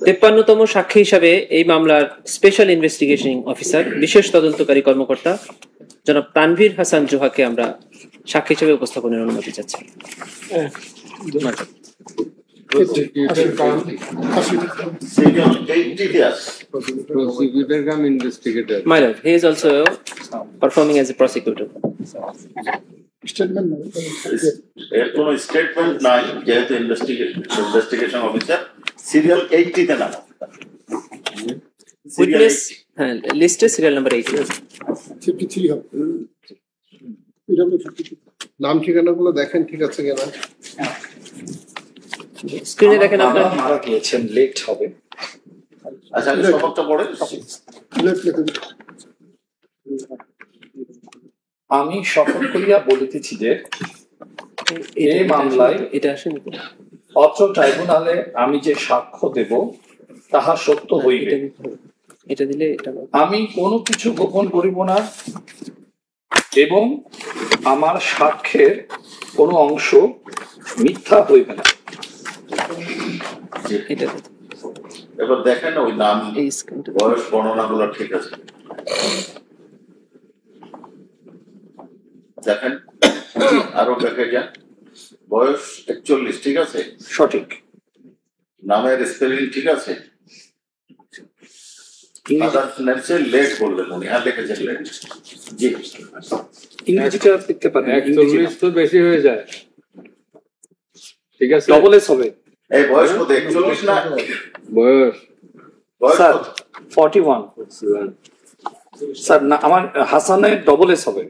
53তম সাক্ষী হিসাবে এই মামলার স্পেশাল ইনভেস্টিগেশন অফিসার বিশেষ তদন্তকারী কর্মকর্তা জনাব তানভীর হাসান জোহাকে আমরা সাক্ষী হিসেবে উপস্থাপনের অনুমতি চাচ্ছি। My lord, he is also performing as a prosecutor. Statement কোনো স্টেটমেন্ট নাই, যেহেতু ইনভেস্টিগেশন অফিসার সিরিয়াল 80 তে নাম উইটনেস লিস্টে সিরিয়াল নাম্বার 80 53 হবে। নাম ঠিকানাগুলো দেখেন ঠিক আছে কিনা স্ক্রিনে দেখেন। আপনারা মারা গিয়েছেন, লেট হবে। আচ্ছা সবটা পড়ে আমি শপথ করিয়া বলিতেছি যে এই মামলায় এটা আসেন অত্র ট্রাইব্যুনালে আমি যে সাক্ষ্য দেব তাহা সত্য হইবে। এটা দিলে এটা আমি কোনো কিছু গোপন করিব না এবং আমার সাক্ষ্যের কোনো অংশ মিথ্যা হইবে না। এটা এবার দেখেন ওই নাম বয়স বর্ণনাগুলো ঠিক আছে দেখেন, আরো দেখে যান। বয়স 41 ঠিক আছে, সঠিক। নামের স্পেলিং ঠিক আছে, লেট বললেন উনি, হ্যাঁ লিখেছেন লেট। জি ইংরেজিটা লিখতে পারেন, 41 তো বেশি হয়ে যায়, ঠিক আছে ডবল এস হবে। এই বয়স কত? 41 না বয়স স্যার 41 স্যার। না আমার হাসানের ডবল এস হবে।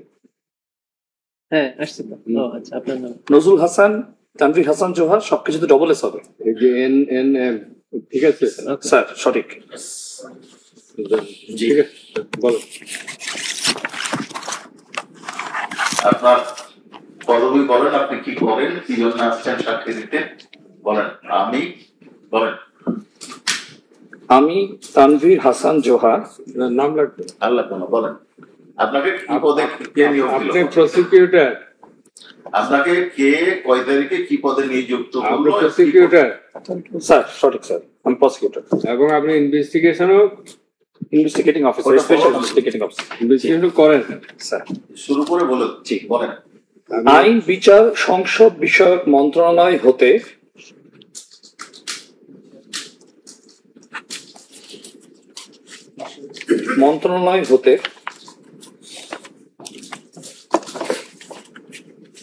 হ্যাঁ আসছে তো। আচ্ছা আপনার নাম নজরুল হাসান, তানভীর হাসান জোহার, সবকিছুতে ডবল এস হবে। এই যে এন এন এম ঠিক আছে স্যার সঠিক। ঠিক আছে বলো। আপনার পদবি বলেন, আপনি কি করেন, কি জন্য আসছেন সাক্ষী দিতে বলেন। বলেন আমি তানভীর হাসান জোহার। নাম লাগবে আল্লাহ কোন বলেন। আপনাকে কি পদে কে নিয়োগ দিল? আপনি প্রসিকিউটর। আপনাকে কে কয় তারিখে কি পদে নিযুক্ত আপনি করলো? প্রসিকিউটর স্যার সঠিক স্যার, আমি প্রসিকিউটর এবং আপনি ইনভেস্টিগেশনও investigating officer, special investigating officer investigation করেন স্যার। শুরু করে বলে জি বলেন। আইন বিচার সংসদ বিষয়ক মন্ত্রণালয় হতে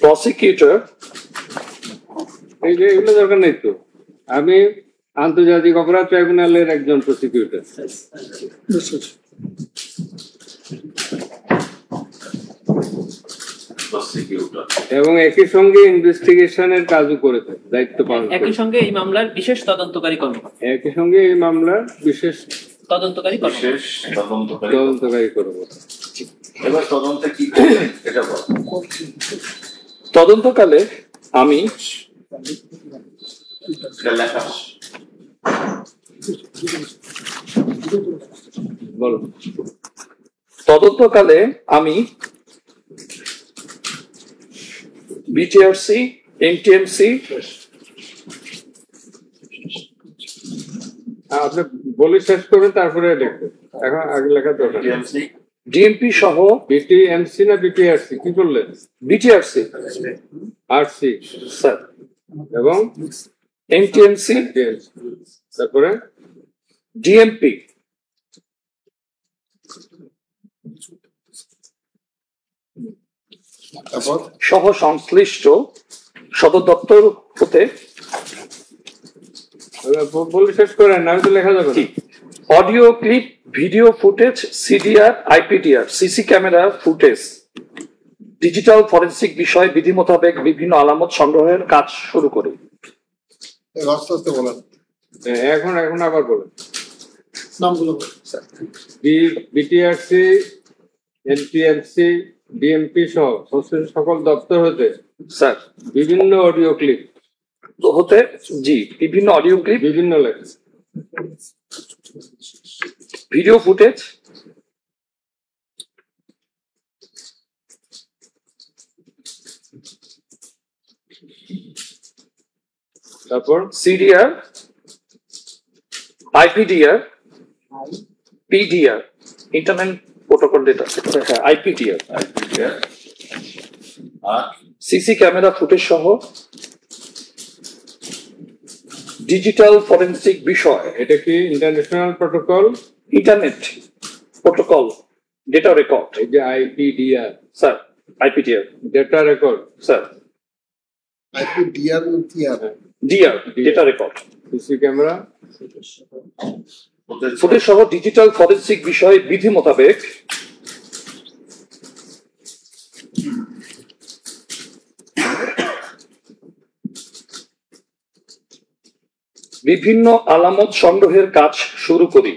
প্রসিকিউটর। এই যে এগুলো দরকার নেই তো, আমি আন্তর্জাতিক অপরাধ ট্রাইব্যুনালের একজন প্রসিকিউটর এবং একই সঙ্গে ইনভেস্টিগেশনের কাজও করে থাকে, দায়িত্ব পালন করে। একই সঙ্গে এই মামলার বিশেষ তদন্তকারী কর্মকর্তা। একই সঙ্গে এই মামলার বিশেষ তদন্তকারী তদন্তকারী কর্মকর্তা। এবার তদন্তে কি করবেন এটা বলেন। তদন্তকালে আমি লেখা বলো। তদন্তকালে আমি বিটিআরসি, এনটিএমসি, আপনি বলে শেষ করবেন তারপরে লিখবেন, এখন আগে লেখা দরকার। ডিএমপি সহ বিটিএমসি না বিটিআরসি কি করলেন? বিটিআরসি আরসি স্যার এবং এনটিএমসি, তারপরে ডিএমপি সহ সংশ্লিষ্ট সদর দপ্তর হতে বলে শেষ করেন, না তো লেখা যাবে। Audio clip, video footage, CDR, IPDR, CC camera footage, digital forensic বিষয় বিধি মোতাবেক বিভিন্ন আলামত সংগ্রহের কাজ শুরু করি। আস্তে আস্তে বলেন। এখন আবার বলেন নামগুলো। বিটিআরসি, এনটিএমসি, ডিএমপি সহ সকল দপ্তর হতে স্যার বিভিন্ন অডিও ক্লিপ হতে, জি বিভিন্ন অডিও ক্লিপ, বিভিন্ন লেখা, ভিডিও ফুটেজ, তারপর CDR, IPDR, PDR, Internet Protocol Data, IPDR, আর CC ক্যামেরা ফুটেজ সহ ডিজিটাল ফরেনসিক বিষয়, এটা কি international protocol? Internet protocol data record, এই যে IPDR, sir IPDR, data record, sir IP DR কি আর DR, data record, CC camera, footage সহ ডিজিটাল ফরেনসিক বিষয়ে বিধি মোতাবেক বিভিন্ন আলামত সংগ্রহের কাজ শুরু করি।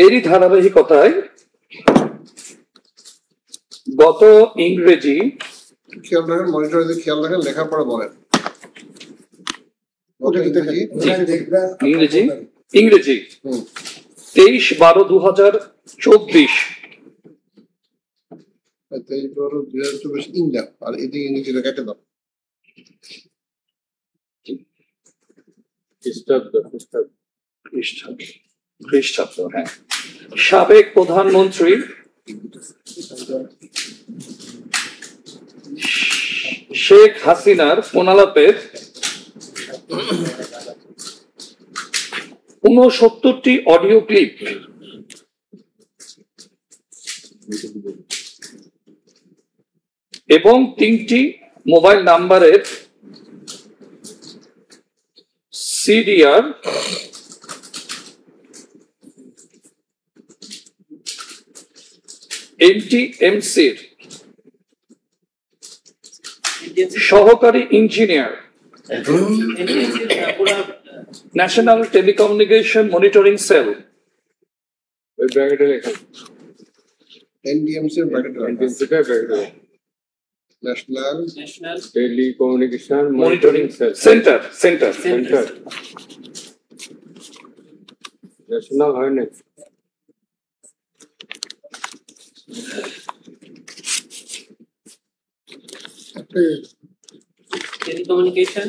এরই ধারাবাহিকতায় গত ইংরেজি খেয়াল রাখেন, মনিটরে খেয়াল রাখেন, লেখাপড়া বলেন। ইংরেজি 23/12/2024, 23/12/2024 ইন্ডিয়া, আর এদিকে ইংরেজিটা কেটে দাও। খ্রিস্টাব্দ, হ্যাঁ। সাবেক প্রধানমন্ত্রী শেখ হাসিনার ফোনালাপের 69টি অডিও ক্লিপ এবং 3টি মোবাইল নাম্বারের CDR NTMC-র সহকারী engineer, national telecommunication monitoring cell, ওই ব্র্যাকেটে লেখা, এনডিএমসি ব্র্যাকেটে রাখা, এনটিএমসিটা ব্র্যাকেটে, national telecommunication monitoring cell, centre, centre, national হয় না। টেলিকমিউনিকেশন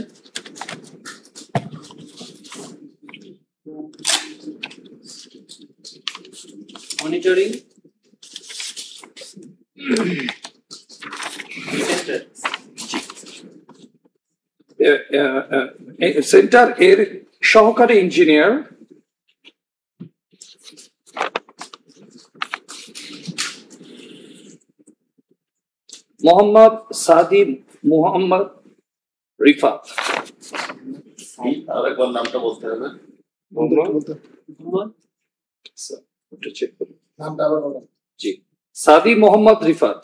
মনিটরিং সেন্টার এর সহকারী ইঞ্জিনিয়ার মোহাম্মদ সাদি মোহাম্মদ রিফাত। আরেকবার নামটা বলতে হবে। নামটা আবার বলেন। জি, সাদি মোহাম্মদ রিফাত।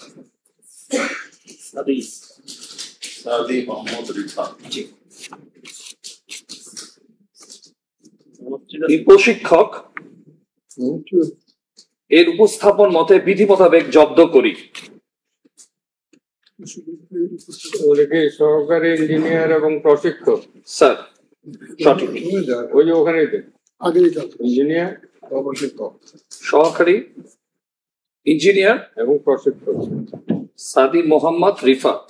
সাদি মোহাম্মদ রিফাত। জি, এই প্রশিক্ষক এর উপস্থাপন মতে বিধি মোতাবেক জব্দ করি। ওদেরকে সহকারী ইঞ্জিনিয়ার এবং প্রশিক্ষক, স্যার সঠিক। ওই যে ওখানে আগেই কাজ ইঞ্জিনিয়ার অবশ্যই সহকারী ইঞ্জিনিয়ার এবং প্রশিক্ষক সাদি মোহাম্মদ রিফাত।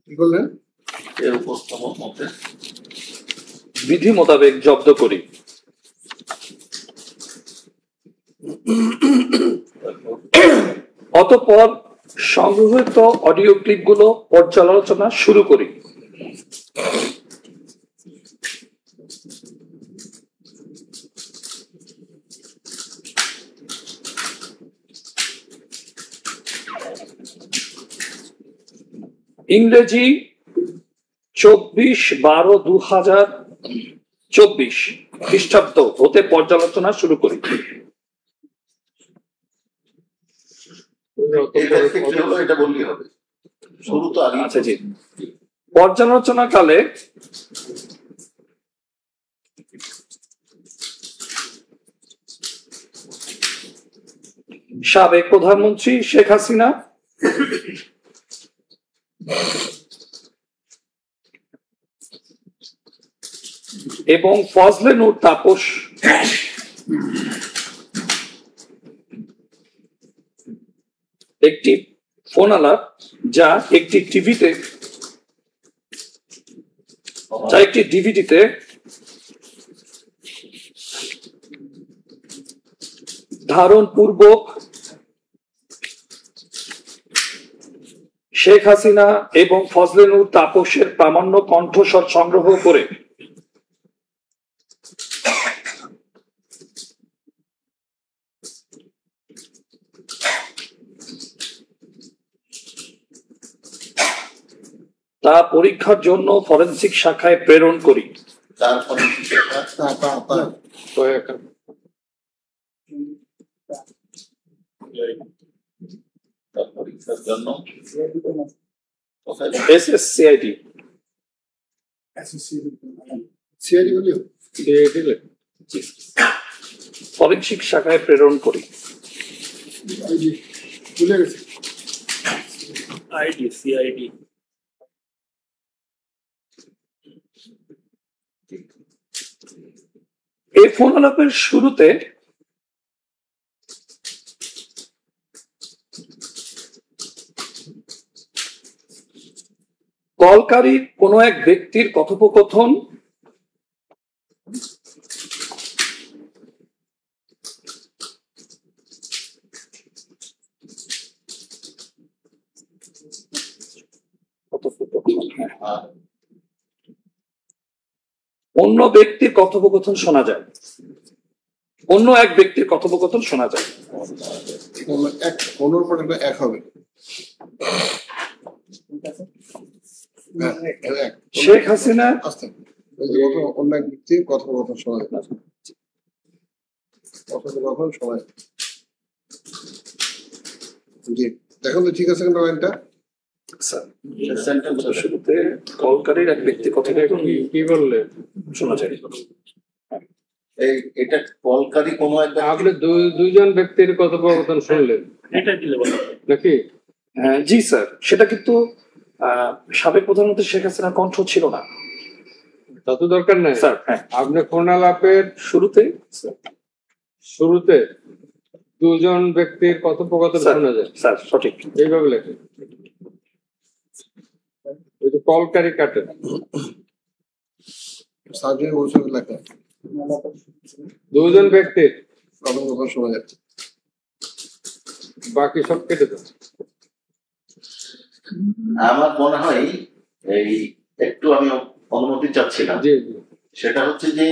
কি করলেন? এর উপস্থাপন মতে বিধি মোতাবেক জব্দ করি। অতঃপর সংগৃহীত অডিও ক্লিপগুলো পর্যালোচনা শুরু করি। ইংরেজি 24/12/2024 খ্রিস্টাব্দ হতে পর্যালোচনা শুরু করি। এটা বললেই হবে, শুরু তো আগে। আচ্ছা জি, পর্যালোচনা কালে সাবেক প্রধানমন্ত্রী শেখ হাসিনা এবং ফজলে নূর তাপস একটি ফোন আলাপ যা একটি ডিভিডিতে ধারণ পূর্বক শেখ হাসিনা এবং ফজলে নূর তাপসের প্রামাণ্য কণ্ঠস্বর সংগ্রহ করে তা পরীক্ষার জন্য ফরেনসিক শাখায় প্রেরণ করি। তার ফরেনসিক শাখা তার পরীক্ষার জন্য SSCID সিআইডি বলিও ফরেনসিক শাখায় প্রেরণ করি। ভুলে গেছি CID এই ফোন আলাপের শুরুতে কলকারী কোনো এক ব্যক্তির কথোপকথন অন্য ব্যক্তির কথোপকথন শোনা যায়, অন্য এক ব্যক্তির কথোপকথন শোনা যায়। এক অন্যর পর একটা এক হবে শেখ হাসিনা আস্তে অন্য এক ব্যক্তির কথোপকথন শোনা যায় কথোপকথন শোনা যায়। জি দেখুন তো ঠিক আছে কিন্তু লাইনটা শুরুতে কলকারীর এক ব্যক্তি কথোপকথন কি বললে শোনা যায়। এটা কলকারী কোনো একটা আপনি দুইজন ব্যক্তির কথোপকথন শুনলেন নাকি? জি স্যার, সেটা কিন্তু সাবেক প্রধানমন্ত্রী শেখ হাসিনার কণ্ঠ ছিল না। তা তো দরকার নাই স্যার। হ্যাঁ, আপনি ফোন আলাপের শুরুতে দুজন ব্যক্তির কথোপকথন শোনা যায় স্যার সঠিক। এইভাবে লেখেন, ওই যে কলকারি কাটেন সার্জেন্ট বলছে লেখা দুজন ব্যক্তির কথোপকথন শোনা যাচ্ছে বাকি সব কেটে দেন। আমার মনে হয় এই একটু আমি অনুমতি চাচ্ছিলাম, জি জি, সেটা হচ্ছে যে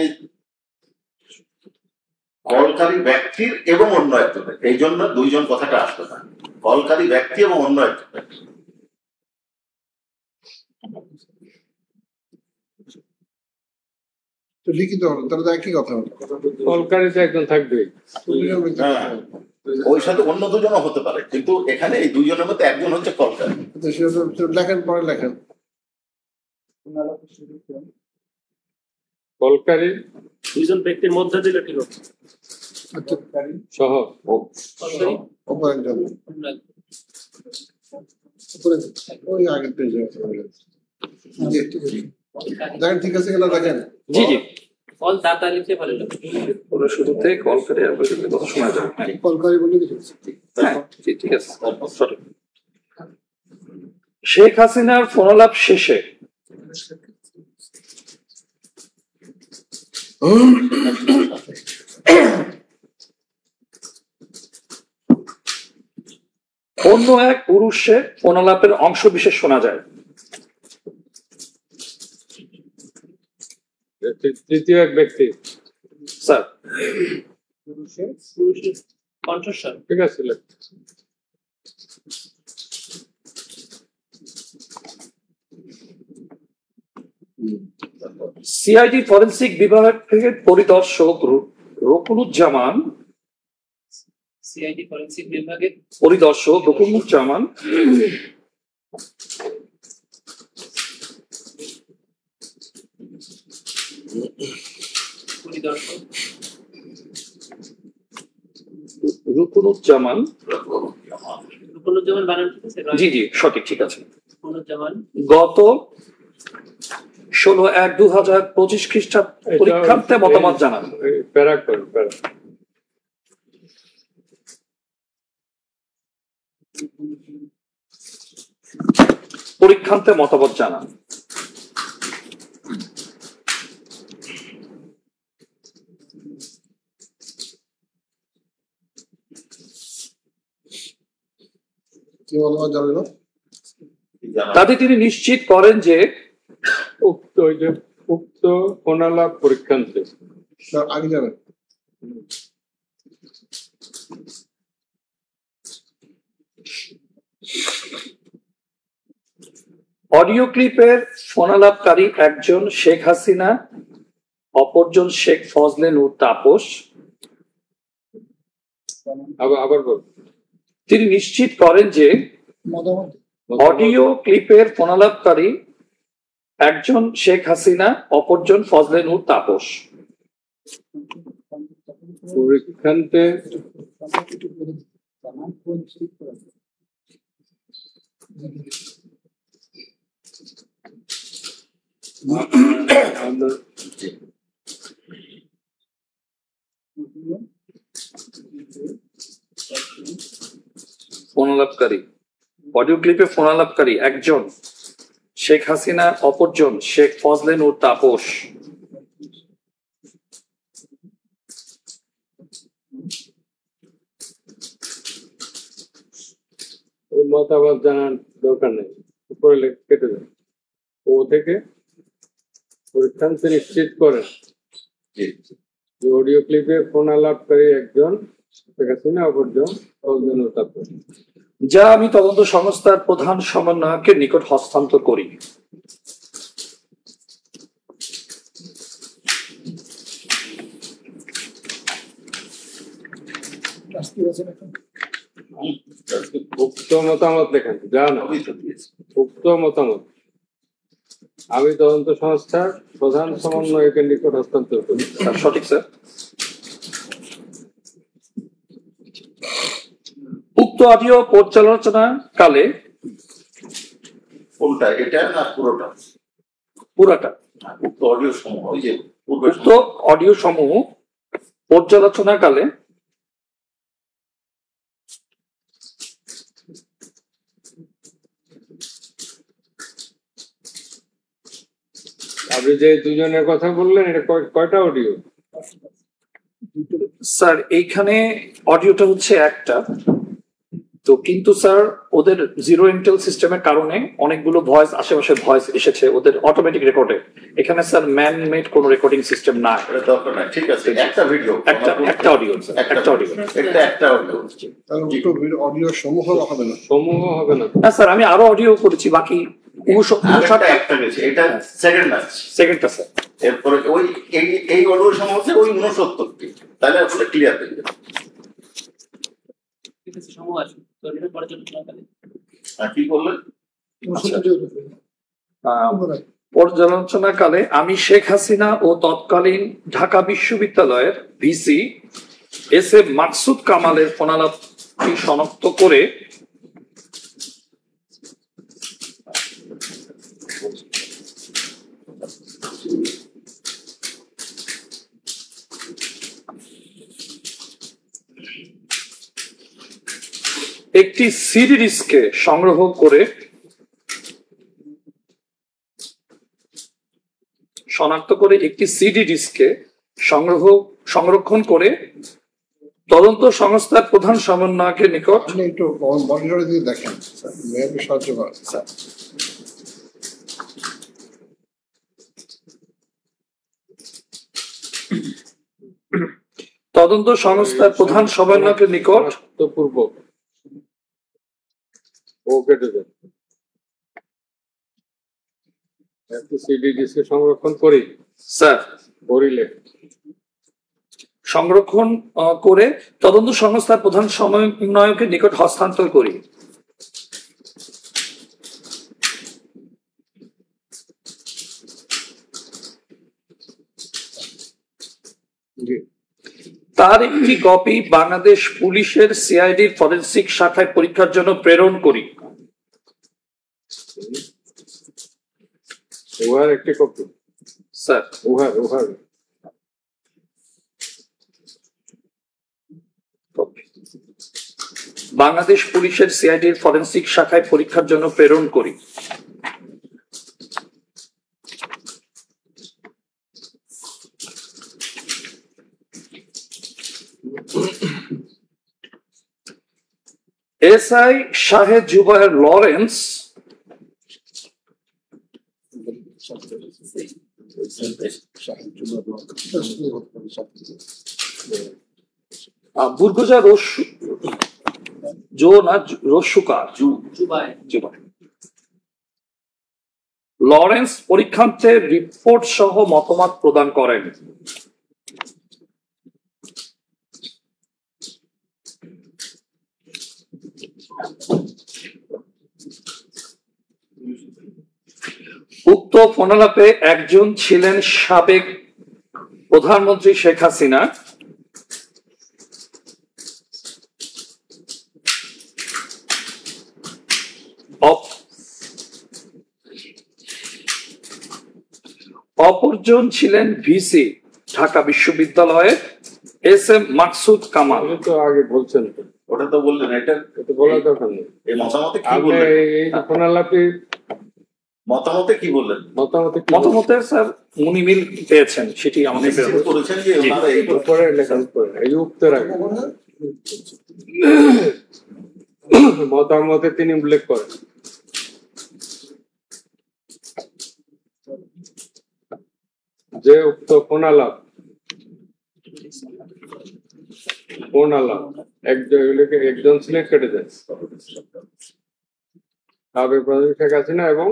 কলকারী ব্যক্তির এবং অন্য একজনের, এই জন্য দুইজন কথাটা আসতো না, কলকারী ব্যক্তি এবং অন্য একজনের। তো লিখিত হলো তাহলে তো একই কথা হলো কলকারিতে একজন থাকবেই। ওই সাথে অন্য দুজনও হতে পারে, কিন্তু এখানে এই দুইজনের মধ্যে একজন হচ্ছে কলকারী। লেখেন পরে লেখেন কলকারি দুইজন ব্যক্তির মধ্যে দিলে ঠিক হবে সহ অপর একজন ওই আগের পেজে দেখেন ঠিক আছে কিনা দেখেন। জি জি, ফল দাতা লিখতে পারে পুরো শুরুতে কলকারী এক ব্যক্তির কথা শোনা যায়। কলকারি বলে কিছু হ্যাঁ, জি ঠিক আছে সঠিক। শেখ হাসিনার ফোনালাপ শেষে অন্য এক পুরুষের ফোনালাপের অংশ বিশেষ শোনা যায়। তৃতীয় এক ব্যক্তি স্যার পুরুষের কণ্ঠস্বর ঠিক আছে, সিআইডি ফরেনসিক বিভাগের পরিদর্শক রকুনুজ্জামান সিআইডি ফরেনসিক বিভাগের পরিদর্শক রকুনুজ্জামান পরিদর্শক রকুনুজ্জামান রুকনুজ্জামান বানান ঠিক আছে? জি জি সঠিক ঠিক আছে। রুকনুজ্জামান গত 16/1/2025 খ্রিস্টাব্দ পরীক্ষার্থে মতামত জানান। প্যারা করুন, প্যারা। পরীক্ষার্থে মতামত জানান। কি মতামত জানাবেন? তাতে তিনি নিশ্চিত করেন যে উক্ত ফোনালাপ পরীক্ষান্তে স্যার আগে যাবেন। অডিও ক্লিপের ফোনালাপকারী একজন শেখ হাসিনা, অপরজন শেখ ফজলে নূর তাপস। আবার বল। তিনি নিশ্চিত করেন যে অডিও ক্লিপের ফোনালাপকারী একজন শেখ হাসিনা, অপরজন ফজলে নূর তাপস। পরীক্ষান্তে ফোনালাপকারী, অডিও ক্লিপে ফোনালাপকারী একজন শেখ হাসিনা, অপরজন শেখ ফজলে নূর তাপস। মতামত জানার দরকার নেই, উপরে কেটে দেন। ও থেকে পরীক্ষান্তে নিশ্চিত করেন যে অডিও ক্লিপে ফোনালাপকারী একজন শেখ হাসিনা, অপরজন ফজলে নূর তাপস। যা আমি তদন্ত সংস্থার প্রধান সমন্বয়কের নিকট হস্তান্তর করি। উক্ত মতামত লেখেন, জান উক্ত মতামত আমি তদন্ত সংস্থার প্রধান সমন্বয়কের নিকট হস্তান্তর করি। সঠিক স্যার। উক্ত অডিও পর্যালোচনা কালে কোনটা, এটা না পুরোটা? পুরাটা। উক্ত অডিও সমূহ, ওই যে পূর্বে উক্ত অডিও সমূহ পর্যালোচনা কালে আপনি যে দুজনের কথা বললেন, এটা কয়টা অডিও? স্যার এইখানে অডিওটা হচ্ছে একটা, তো কিন্তু স্যার ওদের জিরো ইন্টেল সিস্টেমের কারণে অনেকগুলো ভয়েস, আশেপাশে ভয়েস এসেছে ওদের অটোমেটিক রেকর্ডে। এখানে স্যার ম্যান মেড কোনো রেকর্ডিং সিস্টেম না। এটা দরকার নাই, ঠিক আছে, একটা ভিডিও, একটা অডিও স্যার, একটা অডিও। একটা অডিও। তাহলে উল্টো অডিও সমূহ হবে না। সমূহ হবে না। না স্যার, আমি আরো অডিও করেছি, বাকি একটা গেছে, এটা সেকেন্ড ম্যাচ, সেকেন্ডটা স্যার। এরপরে ওই এই অডিও সমূহ হচ্ছে ওই 69টি, তাহলে আসলে ক্লিয়ার হয়ে যাবে। ঠিক আছে, সমূহ আসবে তো এটা পর্যালোচনা করে। কি বললেন? পর্যালোচনাকালে আমি শেখ হাসিনা ও তৎকালীন ঢাকা বিশ্ববিদ্যালয়ের ভিসি এস এ মাকসুদ কামালের ফোনালাপটি শনাক্ত করে একটি সিডি ডিস্কে সংগ্রহ করে শনাক্ত করে একটি সিডি ডিস্কে সংরক্ষণ করে তদন্ত সংস্থার প্রধান সমন্বয়কের নিকট। একটু মনিটরে দিয়ে দেখেন স্যার, মেয়েকে সাহায্য করেন স্যার। তদন্ত সংস্থার প্রধান সমন্বয়কের নিকট পূর্বক ও কেটে দেন। সিডি ডিস্কে সংরক্ষণ করি স্যার, করিলে সংরক্ষণ করে তদন্ত সংস্থার প্রধান সমন্বয়কের নিকট হস্তান্তর করি। তার একটি কপি বাংলাদেশ পুলিশের সিআইডির ফরেনসিক শাখায় পরীক্ষার জন্য প্রেরণ করি। উহার একটি কপি স্যার উহার বাংলাদেশ পুলিশের সিআইডির ফরেনসিক শাখায় পরীক্ষার জন্য প্রেরণ করি। এসআই শাহেদ জুবায়ের লরেন্স বুর্গজা রস্যুকার লরেন্স পরীক্ষান্তের রিপোর্ট সহ মতামত প্রদান করেন। উক্ত ফোনালাপে একজন ছিলেন সাবেক প্রধানমন্ত্রী শেখ হাসিনা, অপরজন ছিলেন ভিসি ঢাকা বিশ্ববিদ্যালয়ের এস এম মাকসুদ কামাল। তো আগে বলছেন, ওটা তো বললেন, এটা বলার দরকার নেই। এই মতামতে কি আপনি বললেন? এই ফোনালাপি মতামতে কি বললেন? মতামতে স্যার উনি মিল পেয়েছেন, সেটি আমাদের নিশ্চিত করেছেন যে ওনারা এই উপরে লেখা এই উত্তর আগে মতামতে তিনি উল্লেখ করেন যে উক্ত ফোনালাপ একজন ছিলেন কেটে যায় সাবেক প্রধানমন্ত্রী শেখ হাসিনা এবং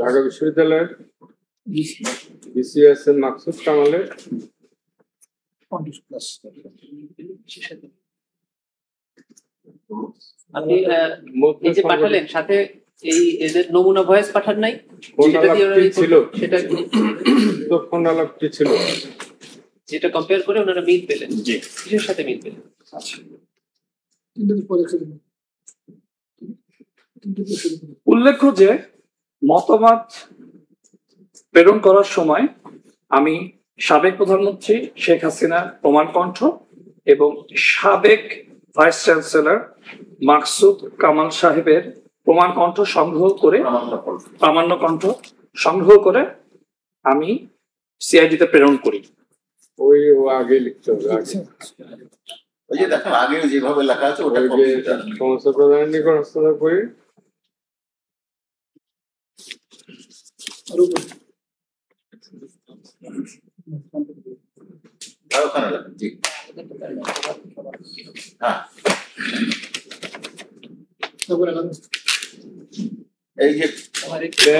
ঢাকা বিশ্ববিদ্যালয়ের বিসিএস মাকসুদ কামালের আপনি এই যে পাঠালেন সাথে এই এদের নমুনা ভয়েস পাঠান নাই? ছিল সেটা তো ফোনালাপটি ছিল, যেটা কম্পেয়ার করে ওনারা মিল পেলেন। জি, কিসের সাথে মিল পেলেন? আচ্ছা। উল্লেখ্য যে মতামত প্রেরণ করার সময় আমি সাবেক প্রধানমন্ত্রী শেখ হাসিনার প্রমাণ কণ্ঠ এবং সাবেক ভাইস চ্যান্সেলর মাকসুদ কামাল সাহেবের প্রমাণ কণ্ঠ সংগ্রহ করে প্রামাণ্য কণ্ঠ সংগ্রহ করে আমি সিআইডিতে প্রেরণ করি। ওই আগে লিখতে হবে, ওই যে দেখেন আগে যেভাবে লেখা আছে ওটা সমস্ত প্রধানের নিকট হস্তান্তর করি। ওখানে লেখেন। জি হ্যাঁ, এই যে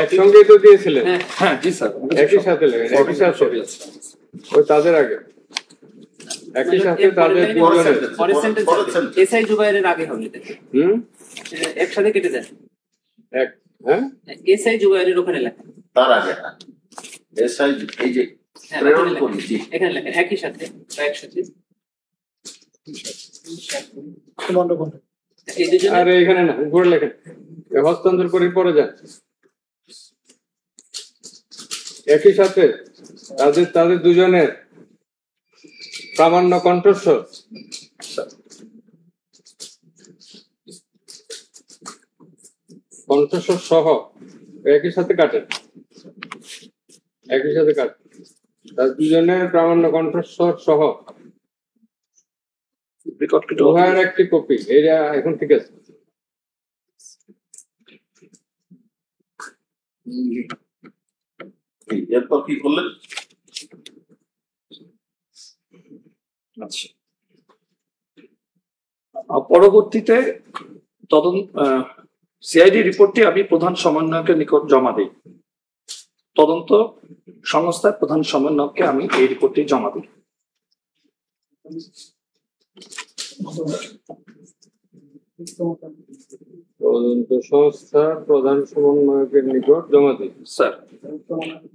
একসঙ্গে তো দিয়েছিলেন। হ্যাঁ জি স্যার, একই সাথে লেখেন, একই সাথে ওই তাদের আগে একই সাথে তাদের দুজনের এসআই জুবাইরের আগে হবে, একসাথে কেটে দেন। হ্যাঁ, এসআই জুবাইরের ওখানে লেখেন, তার আগে না এসআই এই যে প্রেরণ করি। জি এখানে লেখেন একই সাথে একসাথে এই দুজনে। আরে এখানে না, উপরে লেখেন হস্তান্তর করে পরে যান। একই সাথে তাদের দুজনের প্রামাণ্য কণ্ঠস্বর সহ একই সাথে কাটেন, একই সাথে কাটেন তার দুজনের প্রামাণ্য কণ্ঠস্বর সহ উভয়ের একটি কপি। এটা এখন ঠিক আছে। এরপর কি করলেন? আচ্ছা, পরবর্তীতে সিআইডি রিপোর্টটি আমি প্রধান সমন্বয়কের নিকট জমা দিই। তদন্ত সংস্থার প্রধান সমন্বয়ককে আমি এই রিপোর্টটি জমা দিই। তদন্ত সংস্থার প্রধান সমন্বয়কের নিকট জমা দিই। স্যার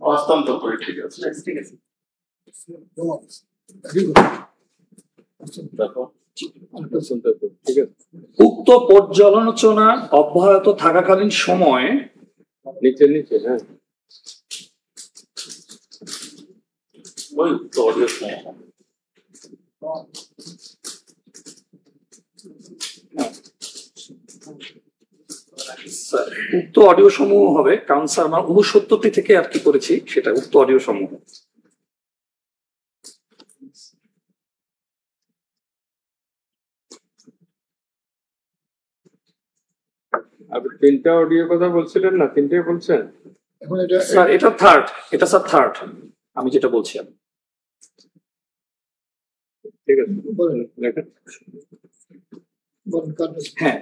হস্তান্তর করে। ঠিক আছে, ঠিক আছে। উক্ত পর্যালোচনা অব্যাহত থাকাকালীন সময়ে নিচে নিচে, হ্যাঁ। ওই উক্ত অডিও সমূহ স্যার, উক্ত অডিও সমূহ হবে, কারণ স্যার আমরা 69টি থেকে আর কি করেছি সেটা উক্ত অডিও সমূহ। আপনি 3টা অডিও কথা বলছিলেন না, 3টাই বলছেন? এখন এটা স্যার এটা থার্ড, এটা স্যার থার্ড আমি যেটা বলছি। ঠিক আছে, বলেন লেখেন। বলেন কার কাছে? হ্যাঁ,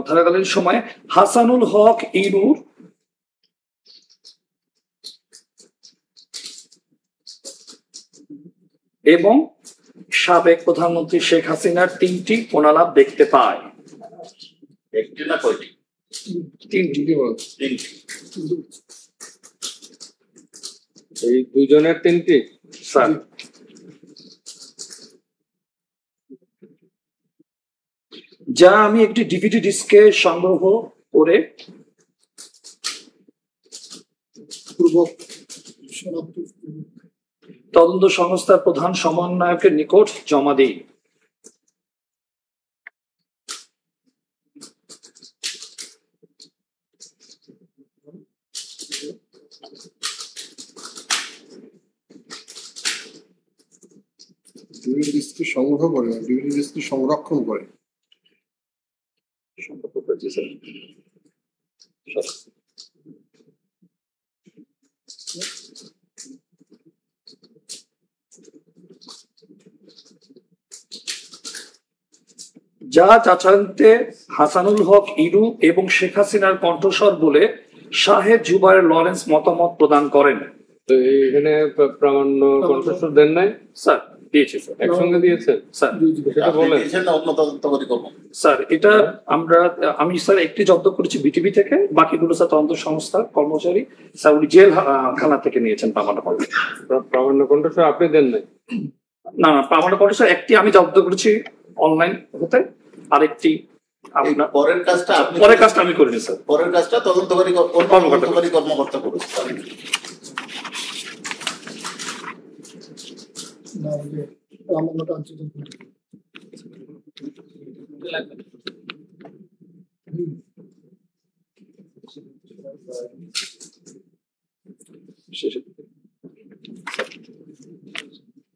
থাকাকালীন সময়ে হাসানুল হক ইনুর এবং সাবেক প্রধানমন্ত্রী শেখ হাসিনার 3টি ফোনালাপ দেখতে পায়। একটি না কয়টি? 3টি। তিনটি। এই দুজনের 3টি? স্যার যা আমি একটি ডিভিডি ডিস্কে সংগ্রহ করে পূর্বক শনাক্ত তদন্ত সংস্থার প্রধান সমন্বয়কের নিকট জমা দিই। ডিভিডি ডিস্ক সংগ্রহ করে, ডিভিডি ডিস্ক সংরক্ষণ করে। যা যাচাইতে হাসানুল হক ইরু এবং শেখ হাসিনার কণ্ঠস্বর বলে শাহেদ জুবায়ের লরেন্স মতামত প্রদান করেন। তো এখানে প্রামাণ্য কণ্ঠস্বর দেন নাই? স্যার দিয়েছি স্যার, একসঙ্গে দিয়েছেন? স্যার সেটা আপনি বলেন। দিয়েছেন না অন্য তদন্তকারী কর্মকর্তা? স্যার এটা আমি স্যার একটি জব্দ করেছি বিটিভি থেকে, বাকিগুলো স্যার তদন্ত সংস্থার কর্মচারী স্যার উনি জেল খানা থেকে নিয়েছেন প্রামাণ্য কণ্ঠ। প্রামাণ্য কণ্ঠস্বর আপনি দেন নাই? না না, প্রামাণ্য কণ্ঠ স্যার একটি আমি জব্দ করেছি অনলাইন হতে, আরেকটি এই আপনার পরের কাজটা আপনি পরের কাজটা আমি করিনি স্যার। পরের কাজটা তদন্তকারী কর্মকর্তা করেছে। না, ওই যে রামনগর আঞ্চলিক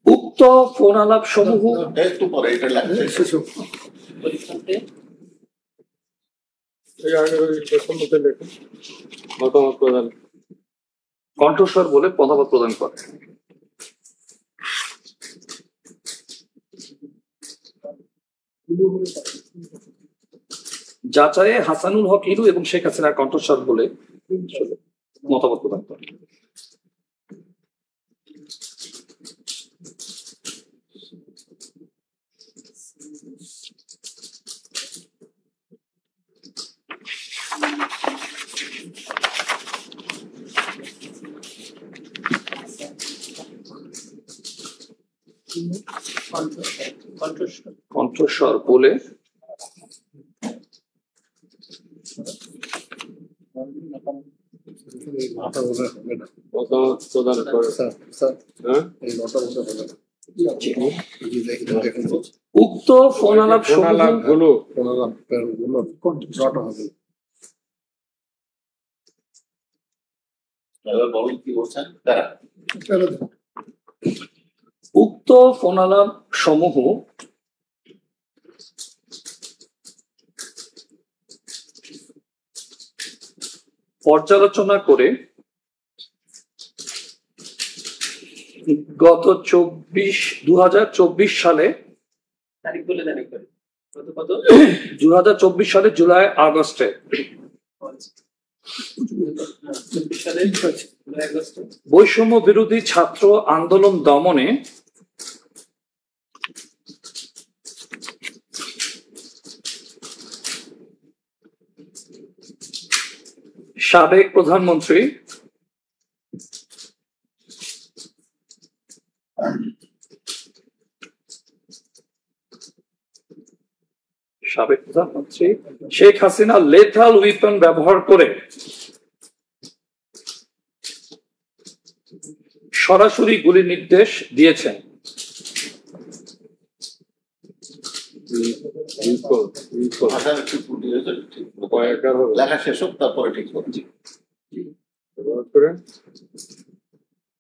উক্ত ফোনালাপ সমূহ একটু পরে এটা লাগছে। পরীক্ষাতে এই আগে ওই প্রথমতে লেখেন, মতামত প্রদান। কণ্ঠস্বর বলে মতামত প্রদান করে। যাচাইয়ে হাসানুল হক ইরু এবং শেখ হাসিনার কণ্ঠস্বর বলে মতামত প্রদান করে। কণ্ঠস্বর বলে মতামত প্রদান করে। স্যার স্যার হ্যাঁ, এই নটা বলতে হবে না। এই যে দেখেন উক্ত ফোনালাপ ফোনালাপ গুলো নটা হবে। এবার বলুন কি বলছেন তারা? উক্ত ফোনালাপ সমূহ পর্যালোচনা করে গত 2024 সালে তারিখ বলে দেন একবার। কত 2024 সালে জুলাই আগস্টে 24 সালে জুলাই আগস্টে বৈষম্য বিরোধী ছাত্র আন্দোলন দমনে সাবেক প্রধানমন্ত্রী সাবেক প্রধানমন্ত্রী শেখ হাসিনা লেথাল উইপন ব্যবহার করে সরাসরি গুলির নির্দেশ দিয়েছেন। ভাষার একটু ত্রুটি হয়েছে, ঠিক মতো। কয়েকবার হবে। লেখা শেষ হোক, তারপরে ঠিক করছি। ব্যবহার করে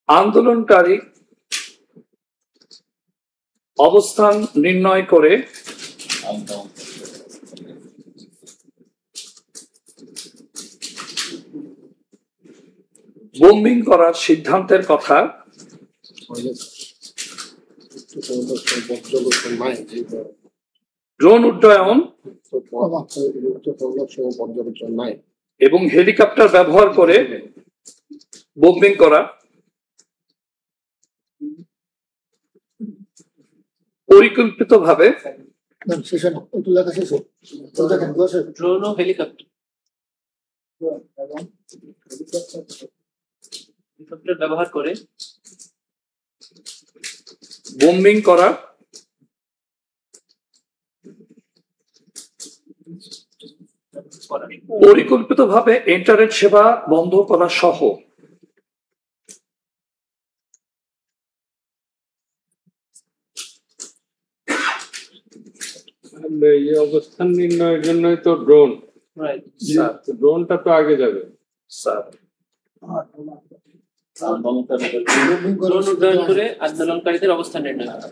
আন্দোলনকারী অবস্থান নির্ণয় করে বোম্বিং করার সিদ্ধান্তের কথা পর্যবেক্ষণ নাই, ড্রোন উড্ডয়ন পর্যবেক্ষণ নাই। এবং হেলিকপ্টার ব্যবহার করে বোম্বিং করা পরিকল্পিতভাবে ড্রোন ও হেলিকপ্টার ব্যবহার করে বোম্বিং করা পরিকল্পিতভাবে ইন্টারনেট সেবা বন্ধ করা সহ এই অবস্থান নির্ণয়ের জন্যই তো ড্রোন, রাইট ড্রোনটা তো আগে যাবে। স্যার ড্রোন উড্ডয়ন করে আন্দোলনকারীদের অবস্থান নির্ণয় করা।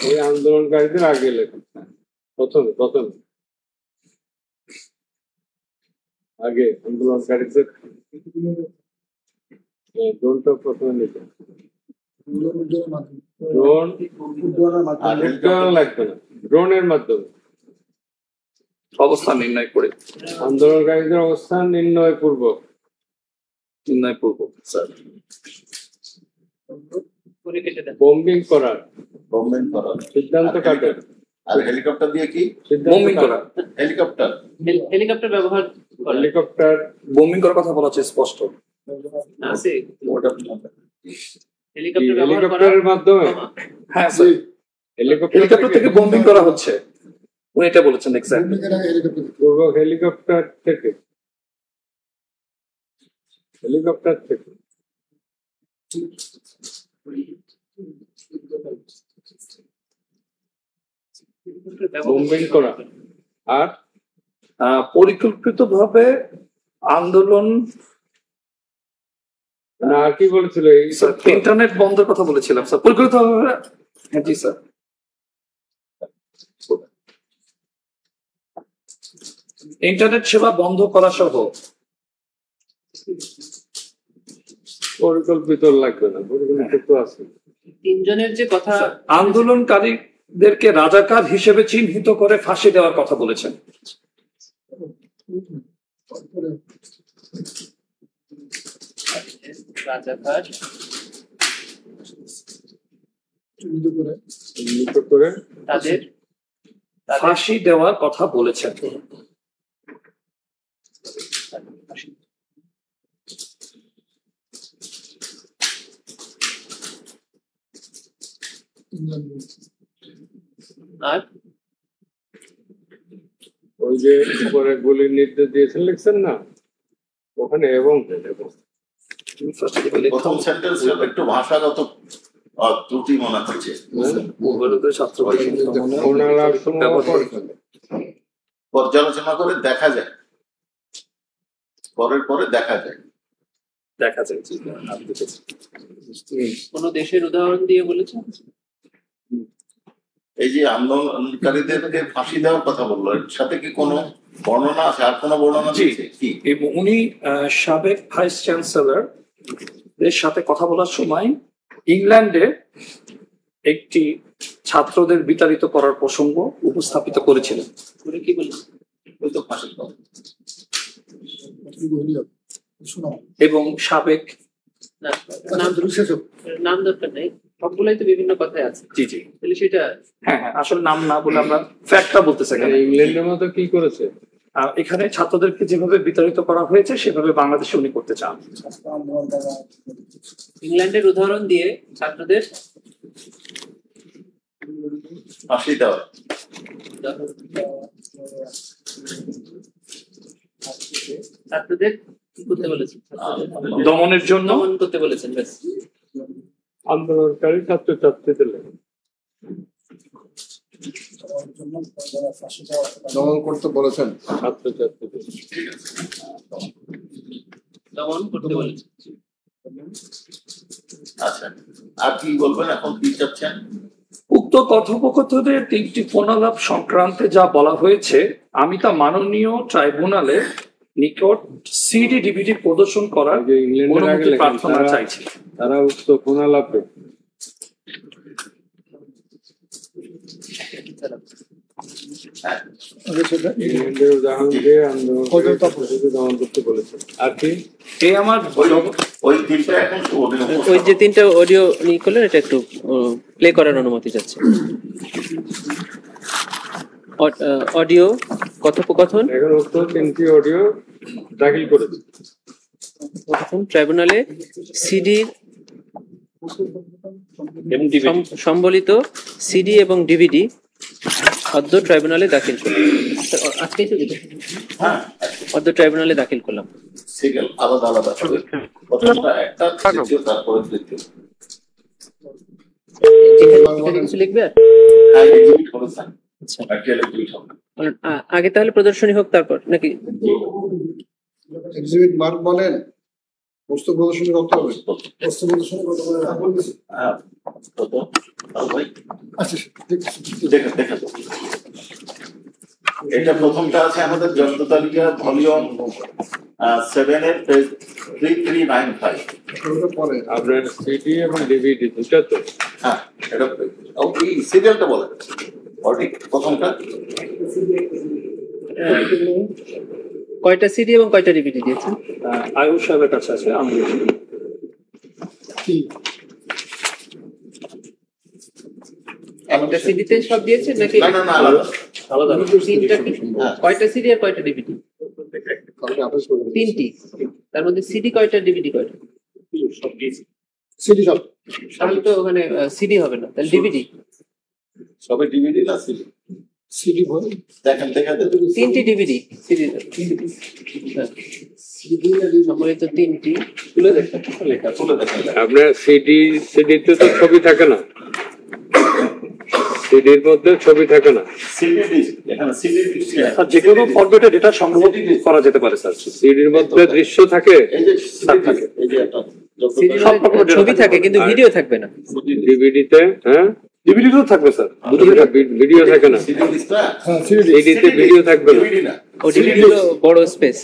ওই আন্দোলনকারীদের আগে লেখা প্রথমে আগে আন্দোলনকারীদের ড্রোনটা প্রথমে লিখে। ড্রোন উড্ডয়ন লাগবে না, ড্রোনের মাধ্যমে অবস্থান নির্ণয় করে আন্দোলনকারীদের অবস্থান নির্ণয় পূর্বক স্যার করে কেটে দেন। বোম্বিং করার গভর্নমেন্ট করার সিদ্ধান্ত কাটে। আর হেলিকপ্টার দিয়ে কি? বোম্বিং করা হেলিকপ্টার হেলিকপ্টার ব্যবহার করে হেলিকপ্টার বোম্বিং করার কথা বলা হচ্ছে স্পষ্ট। আছে ওটা হেলিকপ্টার ব্যবহার করা হেলিকপ্টারের মাধ্যমে হ্যাঁ স্যার, হেলিকপ্টার থেকে বোম্বিং করা হচ্ছে, উনি এটা বলেছেন এক্স্যাক্টলি। পূর্ব হেলিকপ্টার থেকে বোম্বিং করা আর পরিকল্পিতভাবে আন্দোলন না কি বলেছিল এই ইন্টারনেট বন্ধের কথা বলেছিলাম স্যার, পরিকল্পিতভাবে। হ্যাঁ জি স্যার, ইন্টারনেট সেবা বন্ধ করা সহ পরিকল্পিত লাগবে না, পরিকল্পিত তো আছে। তিনজনের যে কথা আন্দোলনকারীদেরকে রাজাকার হিসেবে চিহ্নিত করে ফাঁসি দেওয়ার কথা বলেছেন। রাজাকার চিহ্নিত করে তাদের ফাঁসি দেওয়ার কথা বলেছেন। আর ওই যে উপরে গুলির নির্দেশ দিয়েছেন লিখছেন না, ওখানে এবং প্রথম সেন্টেন্স একটু ভাষাগত ত্রুটি মনে হচ্ছে। পর্যালোচনা করে দেখা যায়, পরে দেখা যায়। কোন দেশের উদাহরণ দিয়ে বলেছেন? এই যে আন্দোলনকারীদেরকে ফাঁসি দেওয়ার কথা বললো, এর সাথে কি কোনো বর্ণনা আছে? আর কোনো বর্ণনা দিয়েছে কি? এবং উনি সাবেক ভাইস চ্যান্সেলর এর সাথে কথা বলার সময় ইংল্যান্ডে একটি ছাত্রদের বিতাড়িত করার প্রসঙ্গ উপস্থাপিত করেছিলেন। করে কি বলেছেন? ওই তো ফাঁসির কথা। এবং সাবেক না, নাম দরকার নেই, সবগুলাই তো বিভিন্ন কথায় আছে। জি জি তাহলে সেটা হ্যাঁ হ্যাঁ, আসলে নাম না বলে আমরা ফ্যাক্টটা বলতেছি। ইংল্যান্ডের মতো কি করেছে? এখানে ছাত্রদেরকে যেভাবে বিতাড়িত করা হয়েছে সেভাবে বাংলাদেশে উনি করতে চান। ইংল্যান্ডের উদাহরণ দিয়ে ছাত্রদের ফাঁসি দেওয়া ছাত্রদের কি করতে বলেছেন? দমনের জন্য দমন করতে বলেছেন, ব্যাস। আন্দোলনকারী ছাত্রছাত্রীদের লেখা। দমন করতে বলেছেন। ছাত্রছাত্রীদের দমন করতে বলেছেন। আচ্ছা, আর কি বলবেন, এখন কি চাচ্ছেন? উক্ত কথোপকথনের 3টি ফোনালাপ সংক্রান্তে যা বলা হয়েছে, আমি তা মাননীয় ট্রাইব্যুনালের নিকট সিডি ডিভিডি প্রদর্শন করার যে ইংল্যান্ডের আগে অনুমতি লেখেন, প্রার্থনা চাইছি। তারা উক্ত ফোনালাপে হ্যাঁ, ইংল্যান্ডের উদাহরণ দিয়ে আন্দোলনকারী দমন করতে বলেছেন। আর কি এই আমার ওই তিনটা এখন ওই যে তিনটা অডিও নিয়ে করলেন, এটা একটু প্লে করার অনুমতি যাচ্ছে। অডিও কথোপকথন এখন উক্ত 3টি অডিও দাখিল করেছে। ট্রাইব্যুনালে সিডি সম্বলিত সিডি এবং ডিভিডি অদ্য ট্রাইব্যুনালে দাখিল করলাম। আজকেই তো দিতে হ্যাঁ, অদ্য ট্রাইব্যুনালে দাখিল করলাম। সিরিয়াল আলাদা আলাদা হবে। প্রথমটা একটা, দ্বিতীয়, তারপরে তৃতীয়। এখানে কিছু লিখবে আর? হ্যাঁ, এক্সিবিট করেছেন। আচ্ছা, অ্যাকচুয়ালি দুইটা হবে। আগে তাহলে প্রদর্শনী হোক, তারপর নাকি? এক্সিবিট মার্ক বলেন, বস্তু প্রদর্শনী করতে হবে। বস্তু প্রদর্শনী করতে হবে। হ্যাঁ, কত? আর ভাই, আচ্ছা, দেখছি। দেখে দেখে তো। এটা প্রথমটা আছে আমাদের যন্ত্র তালিকা ভলিউম 7 এর পেজ 3395। ওটা পরে। আপনার সিডি এবং ডিভিডি দুটো তো? হ্যাঁ, এটা এই সিরিয়ালটা বলেন। সঠিক, প্রথমটা কয়টা সিডি এবং কয়টা ডিভিডি দিয়েছেন? আয়ুষ সাহেবের কাছে আছে, আমি একটা সিডিতে সব দিয়েছেন নাকি না না না আলাদা। আলাদা তিনটা কি? কয়টা সিডি আর কয়টা ডিভিডি? কালকে 28 করে। 3টি। তার মধ্যে সিডি কয়টা, ডিভিডি কয়টা? সিডি সব। তাহলে তো ওখানে সিডি হবে না, তাহলে ডিভিডি। সবে ডিভিডি না সিডি? সিডি ভরে। দেখেন দেখেন 3টি ডিভিডি সিডি। সিডি সম্বলিত 3টি। তুলে দেখেন লেখা তুলে দেখেন। আপনার সিডিতে তো ছবি থাকে না, সিডির মধ্যে ছবি থাকে না। সিডি ডিস্ক, এখানে সিডি ডিস্ক। যে কোনো ফরম্যাটে ডেটা সংগ্রহ করা যেতে পারে স্যার। সিডির মধ্যে দৃশ্য থাকে, এই যে সিডি থাকে, এই যে একটা সিডির মধ্যে ছবি থাকে কিন্তু ভিডিও থাকবে না। ডিভিডিতে হ্যাঁ ডিভিডিও থাকবে স্যার, ভিডিও থাকে না, সিডি ডিস্কটা হ্যাঁ, সিডি। সিডিতে ভিডিও থাকবে না, ডিভিডি না। ও ডিভিডি হলো বড় স্পেস,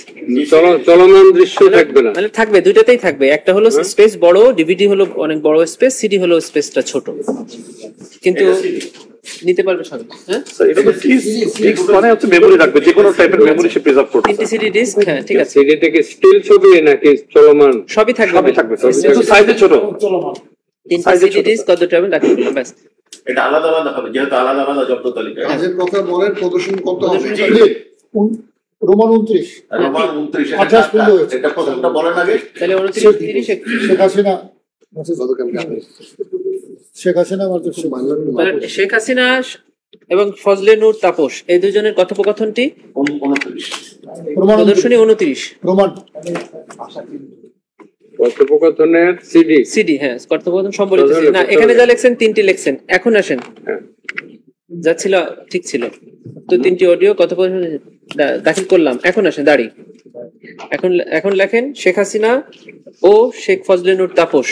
চলমান দৃশ্য থাকবে না। মানে থাকবে, দুইটাতেই থাকবে। একটা হলো স্পেস বড়, ডিভিডি হলো অনেক বড় স্পেস, সিডি হলো স্পেসটা ছোট, কিন্তু নিতে পারবে সবাই। হ্যাঁ, স্যার এটা তো ডিস্ক মানে হচ্ছে মেমরি রাখবে, যে কোনো টাইপের মেমরি সে প্রিজার্ভ করতে 3টি সিডি ডিস্ক। হ্যাঁ, ঠিক আছে, সিডিতে কি স্টিল ছবি নাকি চলমান? সবই থাকবে। সবই থাকবে স্যার, কিন্তু সাইজে ছোট। 3টি সিডি ডিস্ক কত ট্রাভেল রাখতে হবে, ব্যাস। এটা আলাদা আলাদা হবে, যেহেতু আলাদা আলাদা যন্ত্র তালিকা। কাজের কথা বলেন, প্রদর্শন কত হবে? রোমান 29 রোমান 29 28 পর্যন্ত হয়েছে। এটা প্রথমটা বলেন আগে। তাহলে 29 30 শেখ হাসিনা তাহলে শেখ হাসিনা এবং ফজলে নূর তাপস এই দুজনের কথোপকথনটি 29 প্রদর্শনী 29 রোমান কথোপকথনের সিডি সিডি। হ্যাঁ, কথোপকথন সম্বলিত CD না, এখানে যা লেখছেন 3টি লেখছেন। এখন আসেন, যা ছিল ঠিক ছিল তো, 3টি অডিও কথোপকথন দাখিল করলাম। এখন আসেন দাঁড়ি, এখন লেখেন শেখ হাসিনা ও শেখ ফজলে নূর তাপস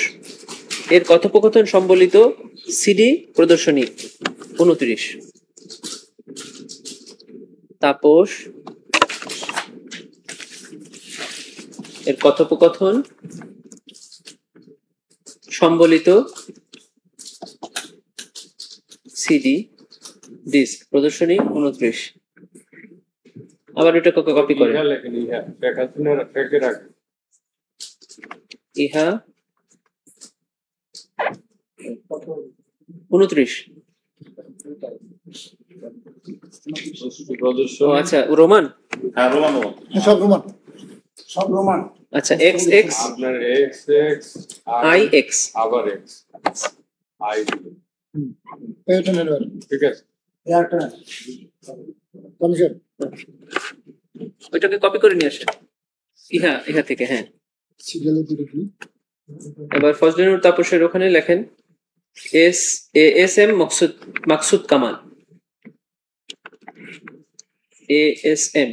এর কথোপকথন সম্বলিত সিডি প্রদর্শনী 29। তাপস এর কথোপকথন সম্বলিত সিডি ডিস্ক প্রদর্শনী 29। আবার এটা কপি করে শেখ হাসিনার ফেকের আগে ইহা 29। ও আচ্ছা, রোমান। হ্যাঁ, রোমান সব রোমান সব রোমান আচ্ছা, এক্স এক্স আপনার এক্স এক্স আই এক্স আবার এক্স আই, পেটনের ঠিক আছে। একটা কমিশন ওইটাকে কপি করে নিয়ে আসেন ইহা থেকে। হ্যাঁ, সিরিয়ালের দিকে কি এবার ফজলুর তাপসের ওখানে লেখেন ASM মাকসুদ কামাল। ASM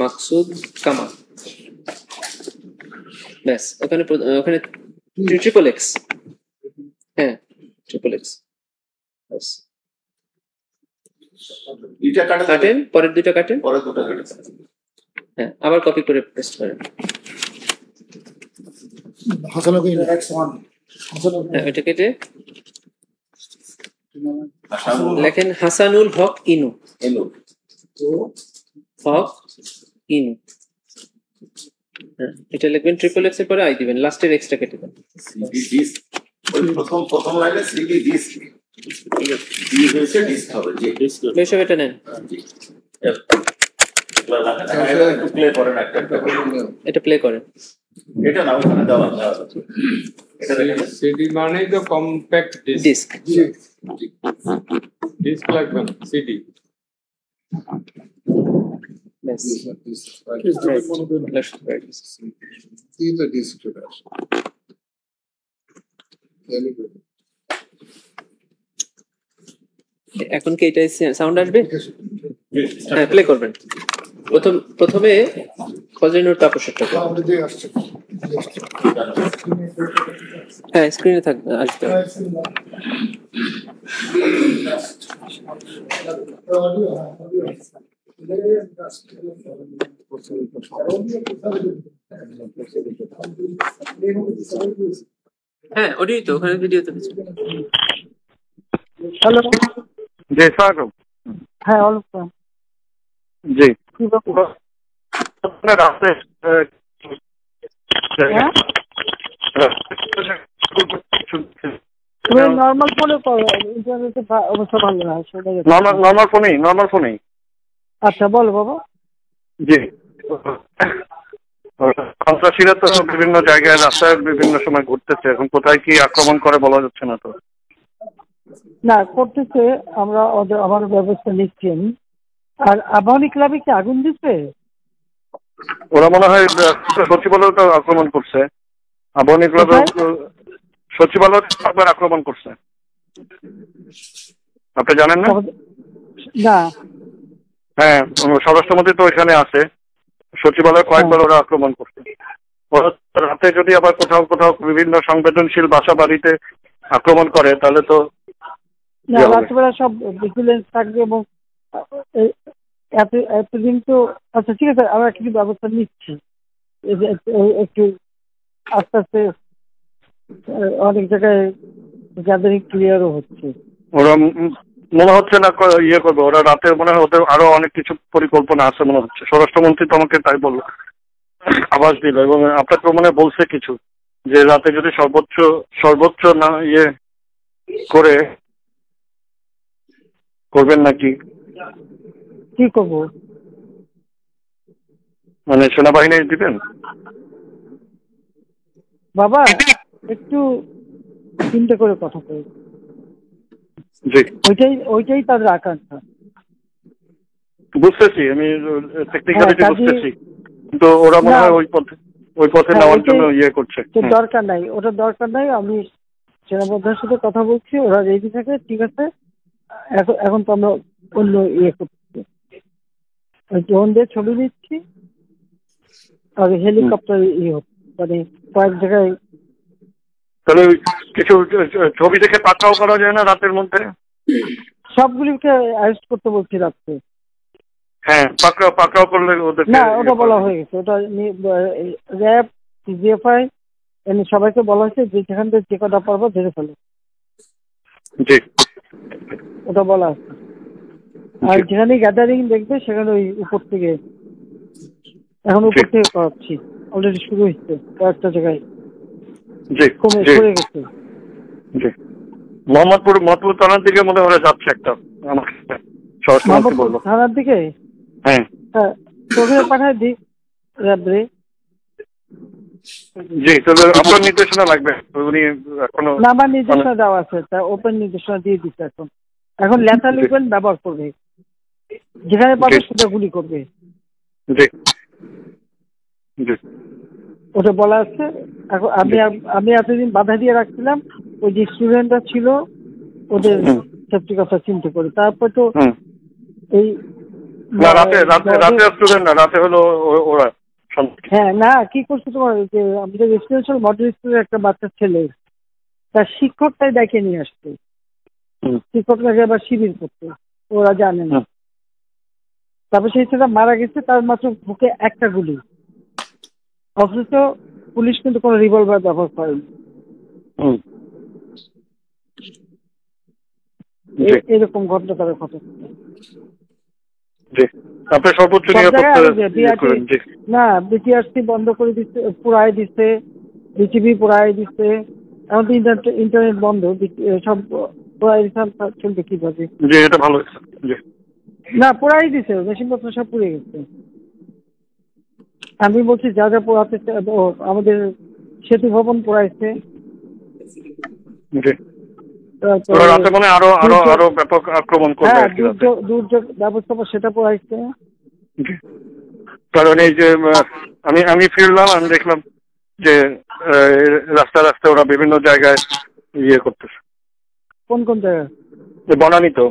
মাকসুদ কামাল, ব্যাস। ওখানে ট্রিপল এক্স। হ্যাঁ, ট্রিপল এক্স, ব্যাস। দুইটা কাটেন, পরের দুইটা কাটেন, পরে দুটো কেটে হ্যাঁ, আবার কপি করে পেস্ট করেন। হাসানুল X1 হ্যাঁ, ওইটা কেটে লেখেন হাসানুল হক ইনু। হক ইনু, হ্যাঁ, এটা লিখবেন ট্রিপল এক্স এর পরে আই দিবেন, লাস্টের এক্সটা কেটে দেন। ওই প্রথম লাইনে সিডি ডিস্ক হয়েছে, ডিস্ক হবে। জি, বেশ, এটা নেন, একটু প্লে করেন একটা এটা প্লে করেন। এটা না ওখানে দেওয়া এটা দেখেন। সিডি মানে তো কম্প্যাক্ট ডিস্ক। ডিস্ক লাগবে না, সিডি। ব্যাস, এখন কি এটা সাউন্ড আসবে? হ্যাঁ, প্লে করবেন। প্রথমে ফজলুর তাপসেরটা। আমাদের দিয়ে আসছে হ্যাঁ, স্ক্রিনে থাকবে, আসবে। হ্যাঁ, অডিও তো ওখানে, ভিডিও তো। হ্যালো, জি স্যার। হ্যাঁ অলোক, জি কি ব্যাপার? তুমি নর্মাল ফোনে করো, ইন্টারনেটে অবস্থা ভালো না। নর্মাল ফোনেই। আচ্ছা, বলো বাবা। জি, সন্ত্রাসীরা তো বিভিন্ন জায়গায় রাস্তায় বিভিন্ন সময় ঘুরতেছে, এখন কোথায় কি আক্রমণ করে বলা যাচ্ছে না তো। না, করতেছে, আমরা আমার ব্যবস্থা নিচ্ছি আমি। আর আবাহনী ক্লাবে কি আগুন দিচ্ছে? ওরা মনে হয় সচিবালয় তো আক্রমণ করছে, আবাহনী ক্লাবে সচিবালয় একবার আক্রমণ করছে, আপনি জানেন না? না। হ্যাঁ, স্বরাষ্ট্রমন্ত্রী তো এখানে আছে, সচিবালয় কয়েকবার ওরা আক্রমণ করছে। ওরা রাতে যদি আবার কোথাও কোথাও বিভিন্ন সংবেদনশীল বাসা বাড়িতে আক্রমণ করে তাহলে তো রাত্রেবেলা সব ভিজিলেন্স থাকবে। এবং এতদিন তো, আচ্ছা ঠিক আছে, আমরা কিছু ব্যবস্থা নিচ্ছি, একটু আস্তে আস্তে অনেক জায়গায় গ্যাদারিং ক্লিয়ারও হচ্ছে। ওরা মনে হচ্ছে না ইয়ে করবে, ওরা রাতে মনে হয় ওদের আরো অনেক কিছু পরিকল্পনা আছে মনে হচ্ছে। স্বরাষ্ট্রমন্ত্রী তো আমাকে তাই বললো, আভাস দিল, এবং আপনাকে মনে বলছে কিছু, যে রাতে যদি সর্বোচ্চ না ইয়ে করে করবেন নাকি। কি করবো? মানে সেনাবাহিনী দিবেন? বাবা একটু চিন্তা করে কথা বল। জি, ওইটাই তাদের আকাঙ্ক্ষা। বুঝতেছি, আমি টেকনিক্যালিটি বুঝতেছি, কিন্তু ওরা মনে হয় ওই পথে নেওয়ার জন্য ইয়ে করছে। দরকার নাই, ওটা দরকার নাই। আমি সেনাবাহিনীর সাথে কথা বলছি, ওরা রেডি থাকে, ঠিক আছে। এখন তো আমরা অন্য ইয়ে করছি, ড্রোন দিয়ে ছবি নিচ্ছি, আর হেলিকপ্টার ইয়ে হচ্ছে, মানে কয়েক জায়গায়। তাহলে কিছু ছবি দেখে পাকড়াও করা যায় না রাতের মধ্যে? সবগুলিকে অ্যারেস্ট করতে বলছি রাত্রে। হ্যাঁ, পাকড়াও করলে ওদের না, ওটা বলা হয়ে গেছে, ওটা র্যাব, সিজিএফআই সবাইকে বলা হয়েছে যে যেখান থেকে যে কটা পারবো ধরে ফেলো। জি, ওটা বলা আছে। আর যেখানে গ্যাদারিং দেখবে সেখানে ওই উপর থেকে, এখন উপর থেকে করাচ্ছি, অলরেডি শুরু হচ্ছে কয়েকটা জায়গায়, কমে গেছে। জি, মোহাম্মদপুর থানার দিকে মনে হয় যাচ্ছে একটা, আমাকে সরাসরি বললো। থানার দিকে? হ্যাঁ, তোকে পাঠায় দিই র্যাবরে। জি, তাহলে আপনার নির্দেশনা লাগবে, উনি এখনো না আমার নির্দেশনা দেওয়া আছে, তা ওপেন নির্দেশনা দিয়ে দিচ্ছে। এখন লেথাল ওয়েপন ব্যবহার করবে, যেখানে পাবে সেটা গুলি করবে। জি জি ওটা বলা আছে। এখন আমি এতদিন বাধা দিয়ে রাখছিলাম, ওই যে স্টুডেন্টরা ছিল ওদের সেফটি কথা চিন্তা করে। তারপর তো এই রাতে স্টুডেন্ট না, রাতে হলো ওরা। হ্যাঁ না, কি করছে তোমার যে আমাদের রেসিডেন্সিয়াল মডেল স্কুলের একটা বাচ্চা ছেলে, তার শিক্ষকটাই ডেকে নিয়ে আসছে, শিক্ষকটাকে আবার শিবির করতে, ওরা জানে না। তারপর সেই ছেলেটা মারা গেছে, তার মাত্র বুকে একটা গুলি, অথচ পুলিশ কিন্তু কোনো রিভলভার ব্যবহার করেনি। এরকম ঘটনা তারা ঘটে না। বিটিআরসি বন্ধ করে দিচ্ছে, পুরাই দিচ্ছে, বিটিভি পুরাই দিচ্ছে। এখন তো ইন্টারনেট বন্ধ, সব পুরাই চলবে কিভাবে? না পুরাই দিচ্ছে, মেশিনপত্র সব পুড়ে গেছে। আমি বলছি যা যা পোড়াতে, আমাদের সেতু ভবন পোড়াইছে, দুর্যোগ ব্যবস্থাপনা সেটা পোড়াইছে। কারণ এই যে আমি ফিরলাম, আমি দেখলাম যে রাস্তা ওরা বিভিন্ন জায়গায় ইয়ে করতেছে। কোন কোন জায়গায়? বনানী, তো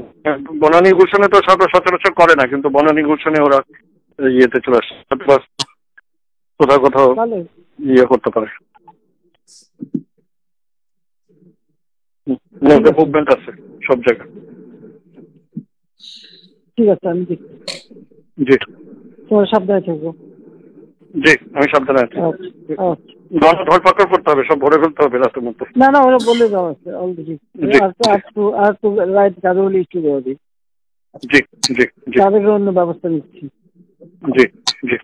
বনানী গুলশানে তো সচরাচর করে না, কিন্তু বনানী গুলশানে ওরা ইয়েতে চলে আসছে, কোথাও ইয়ে করতে পারে, মুভমেন্ট আছে সব জায়গায়। ঠিক আছে, আমি দেখি। জি, তোমার সাবধানে থাকবো। জি, আমি সাবধানে আছি। ধরপাকড় করতে হবে, সব ভরে ফেলতে হবে রাতের মধ্যে। না না, ওরা বলে দেওয়া আছে অলরেডি। আর তো রাইট গাড়ি ইস্যু দেওয়া দিই। জি জি জি, তাদের অন্য ব্যবস্থা নিচ্ছি। জি জি।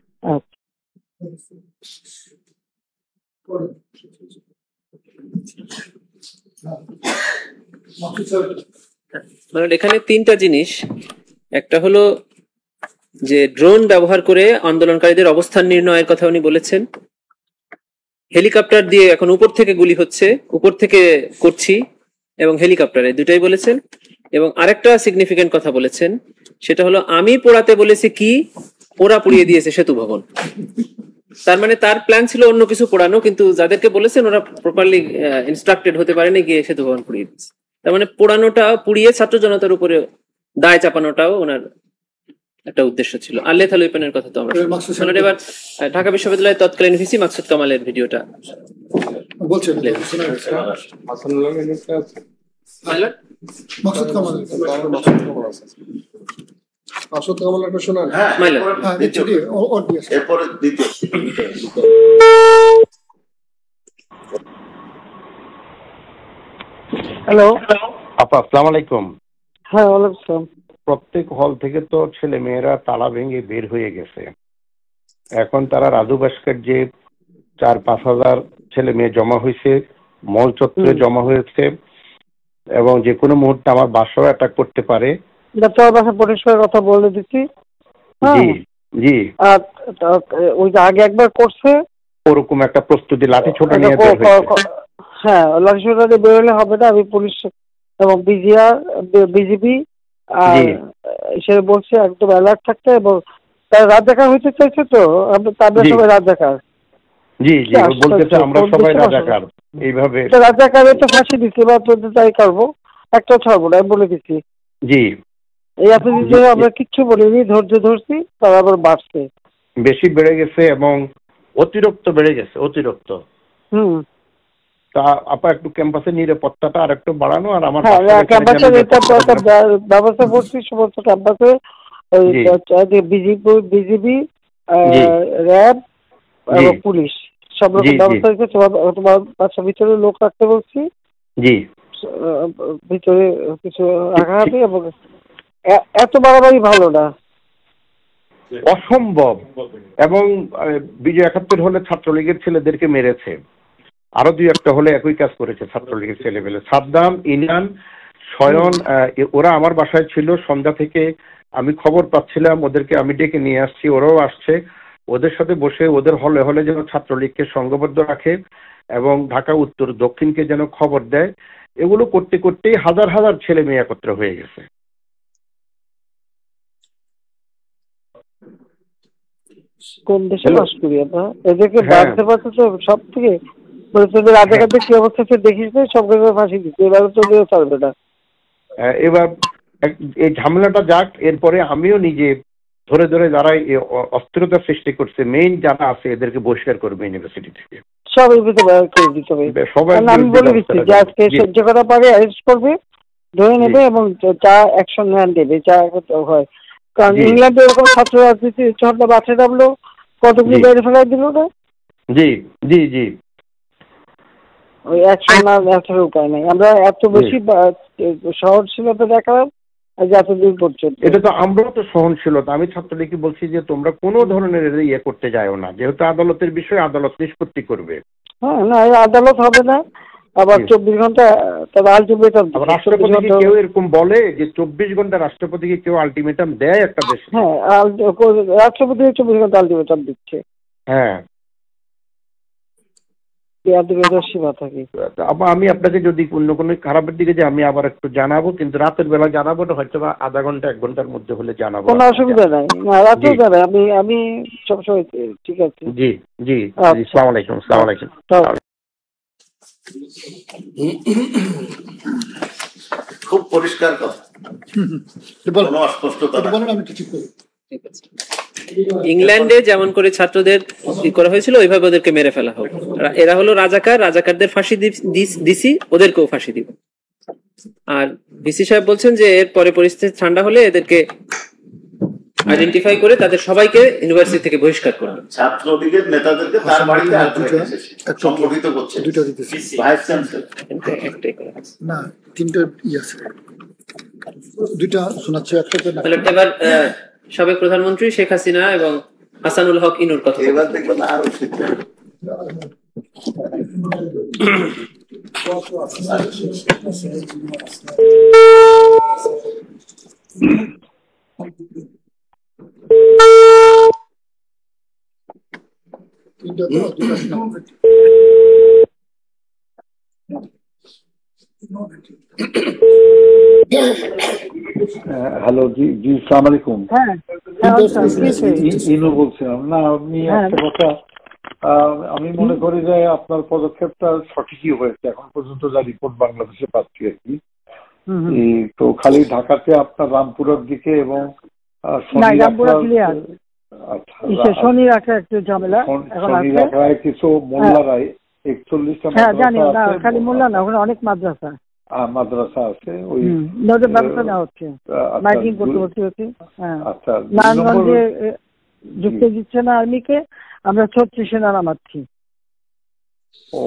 এখানে তিনটা জিনিস, একটা হলো যে ড্রোন ব্যবহার করে আন্দোলনকারীদের অবস্থান নির্ণয়ের কথা উনি বলেছেন, হেলিকপ্টার দিয়ে এখন উপর থেকে গুলি হচ্ছে, উপর থেকে করছি, এবং হেলিকপ্টারে দুটাই বলেছেন। এবং আরেকটা সিগনিফিকেন্ট কথা বলেছেন, সেটা হলো আমি পোড়াতে বলেছি কি, ওরা পুড়িয়ে দিয়েছে সেতু ভবন। তার মানে তার প্ল্যান ছিল অন্য কিছু পোড়ানো, কিন্তু যাদেরকে বলেছেন ওরা প্রপারলি ইনস্ট্রাক্টেড হতে পারেনি, গিয়ে সেতু ভবন পুড়িয়ে দিয়েছে। তার মানে পোড়ানোটা, পুড়িয়ে ছাত্র জনতার উপরে দায় চাপানোটাও ওনার একটা উদ্দেশ্য ছিল। আর লেথাল ওয়েপনের কথা তো আমরা এবার ঢাকা বিশ্ববিদ্যালয়ের তৎকালীন ভিসি মাকসুদ কামালের ভিডিওটা বলছেন। মাকসুদ কামাল একটা শোনান। হ্যালো আপা, আসসালামু আলাইকুম। হ্যাঁ ওয়ালাইকুম আসসালাম। প্রত্যেক হল থেকে তো ছেলে মেয়েরা তালা ভেঙে বের হয়ে গেছে। এখন তারা রাজু ভাস্কর যে 4-5 হাজার ছেলে মেয়ে জমা হয়েছে, মল চত্বরে জমা হয়েছে, এবং যে কোনো মুহূর্তে আমার বাসাও অ্যাটাক করতে পারে। তোর বাসা পরিষ্কার কথা বলে দিচ্ছি। জি জি, আর ওই যে আগে একবার করছে ওরকম একটা প্রস্তুতি, লাঠি ছোটা নিয়ে বের হয়েছে। হ্যাঁ, লাঠি ছোটা দিয়ে বের হলে হবে না। আমি পুলিশ এবং বিজিবি আর সে বলছে একদম অ্যালার্ট থাকতে, এবং তারা রাজাকার হইতে চাইছে, তো তাদের সবাই রাজাকার। জি জি, বলতেছে আমরা সবাই রাজাকার। এইভাবে রাজাকারে তো ফাঁসি দিচ্ছি, বা তোদের তাই করবো, একটা ছাড়বো না, আমি বলে দিচ্ছি। জি, এই এতদিন ধরে আমরা কিচ্ছু বলিনি, ধৈর্য ধরছি, তারা আবার বাড়ছে, বেশি বেড়ে গেছে এবং অতিরিক্ত বেড়ে গেছে, অতিরিক্ত। তা আপা একটু ক্যাম্পাসের নিরাপত্তাটা আর একটু বাড়ানো। আর আমার ক্যাম্পাসের ব্যবস্থা করছি সমস্ত ক্যাম্পাসে, বিজিবি, র্যাব এবং পুলিশ সব রকম ব্যবস্থা হয়েছে। তোমার বাসার ভিতরে লোক রাখতে বলছি। জি, ভিতরে কিছু রাখা হবে, এবং এত বাড়াবাড়ি ভালো না, অসম্ভব। এবং বিজয় 71 হলে ছাত্রলীগের ছেলেদেরকে মেরেছে, আরো 2-1টা হলে একই কাজ করেছে ছাত্রলীগের ছেলেমেলে। সাদ্দাম, ইনান, শয়ন, ওরা আমার বাসায় ছিল সন্ধ্যা থেকে। আমি খবর পাচ্ছিলাম, ওদেরকে আমি ডেকে নিয়ে আসছি, ওরাও আসছে। ওদের সাথে বসে ওদের হলে হলে যেন ছাত্রলীগকে সংঘবদ্ধ রাখে এবং ঢাকা উত্তর দক্ষিণকে যেন খবর দেয়, এগুলো করতে করতেই হাজার হাজার ছেলে মেয়ে একত্র হয়ে গেছে। কোন দেশে বাস করি আমরা, এদেরকে বাঁধতে পারছে তো সব থেকে তোদের রাজাকারদের কি অবস্থা সে দেখিস না, সব জায়গায় ফাঁসি দিচ্ছে, এবার তো চলবে না। এবার এই ঝামেলাটা যাক, এরপরে আমিও নিজে ধরে ধরে যারা অস্থিরতা সৃষ্টি করছে মেইন যারা আছে এদেরকে বহিষ্কার করবে ইউনিভার্সিটি থেকে, সব আমি বলে দিচ্ছি যে আজকে সহ্য করা পারে অ্যারেস্ট করবে, ধরে নেবে এবং যা অ্যাকশন দেবে যা হয়। কারণ ইংল্যান্ডে এরকম ছাত্র রাজনীতি ঝড়টা বাঁচে যাবলো, কতগুলো বাইরে ফেলাই দিল না। জি জি জি, ওই অ্যাকশন না দেখার উপায় নেই। আমরা এত বেশি সহনশীলতা দেখালাম যতদিন পর্যন্ত। এটা তো আমরাও তো সহনশীলতা, আমি ছাত্রলীগকে বলছি যে তোমরা কোনো ধরনের ইয়ে করতে যাও না, যেহেতু আদালতের বিষয় আদালত নিষ্পত্তি করবে। হ্যাঁ না, আদালত হবে না, আবার 24 ঘন্টা তার আলটিমেটাম। রাষ্ট্রপতি কেউ এরকম বলে যে 24 ঘন্টা রাষ্ট্রপতিকে কেউ আলটিমেটাম দেয় একটা দেশ? হ্যাঁ, রাষ্ট্রপতি 24 ঘন্টা আলটিমেটাম দিচ্ছে। হ্যাঁ, আমি আপনাকে যদি অন্য কোনো খারাপের দিকে যে আমি আবার একটু জানাবো, কিন্তু রাতের বেলা জানাবো না, হয়তো আধা ঘন্টা 1 ঘন্টার মধ্যে হলে জানাবো, কোনো অসুবিধা নাই। না রাতেও জানাই, আমি সবসময় ঠিক আছে। জি জি, আসসালামু আলাইকুম। আসসালামু আলাইকুম। খুব পরিষ্কার কথা, কোনো অস্পষ্টতা ইংল্যান্ডে যেমন করে ছাত্রদের করা হয়েছিল ওইভাবে ওদেরকে মেরে ফেলা হোক। এরা হলো রাজাকার, রাজাকারদের ফাঁসি দিছি, ওদেরকেও ফাঁসি দিব। আর ভিসি সাহেব বলছেন যে এর পরে পরিস্থিতি ঠান্ডা হলে এদেরকে আইডেন্টিফাই করে তাদের সবাইকে ইউনিভার্সিটি থেকে বহিষ্কার করবে। ছাত্রলীগের নেতাদেরকে তার বাড়িতে সংগঠিত করছে, দুটো দিতেছে ভাইস চ্যান্সেলর না, তিনটা আছে, দুইটা শোনাচ্ছে একটা। এবার সাবেক প্রধানমন্ত্রী শেখ হাসিনা এবং হাসানুল হক ইনুর কথা এবার দেখবেন আরো হ্যালো, জি জি, আসসালামু আলাইকুম। ইনু বলছিলাম। না, আমি একটা কথা, আমি মনে করি যে আপনার পদক্ষেপটা সঠিকই হয়েছে এখন পর্যন্ত যা রিপোর্ট বাংলাদেশে পাচ্ছি আর কি। তো খালি ঢাকাতে আপনার রামপুরার দিকে এবং শনি রাখায় একটু ঝামেলা, শনি রাখায় কিছু মোল্লারায় 41টা খালি মোল্লা না, ওখানে অনেক মাদ্রাসা আছে, ওই ব্যবস্থা নেওয়া হচ্ছে, মাইকিং করতে হচ্ছে। নারায়ণগঞ্জে ঢুকতে দিচ্ছে না আর্মিকে, আমরা 36 সেনা নামাচ্ছি। ও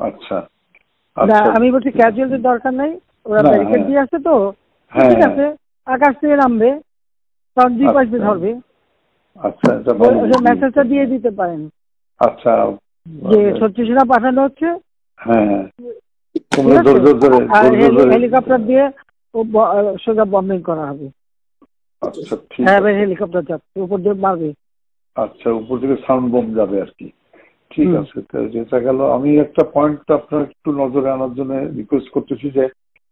আচ্ছা, আমি বলছি ক্যাজুয়ালিটির দরকার নাই, ওরা ব্যারিকেড দিয়ে আসছে তো ঠিক আছে, আকাশ থেকে নামবে, কারণ 2 পাশ দিয়ে ধরবে। আচ্ছা, মেসেজটা দিয়ে দিতে পারেন। আচ্ছা, যে 36 সেনা পাঠানো হচ্ছে, হ্যাঁ, হেলিকপ্টার দিয়ে সোজা বম্বিং করা হবে। হেলিকপ্টার যাচ্ছে উপর দিয়ে মারবে। আচ্ছা, উপর থেকে সাউন্ড বোম যাবে আর কি। ঠিক আছে, যেটা গেল। আমি একটা পয়েন্ট আপনার একটু নজরে আনার জন্য রিকোয়েস্ট করতেছি যে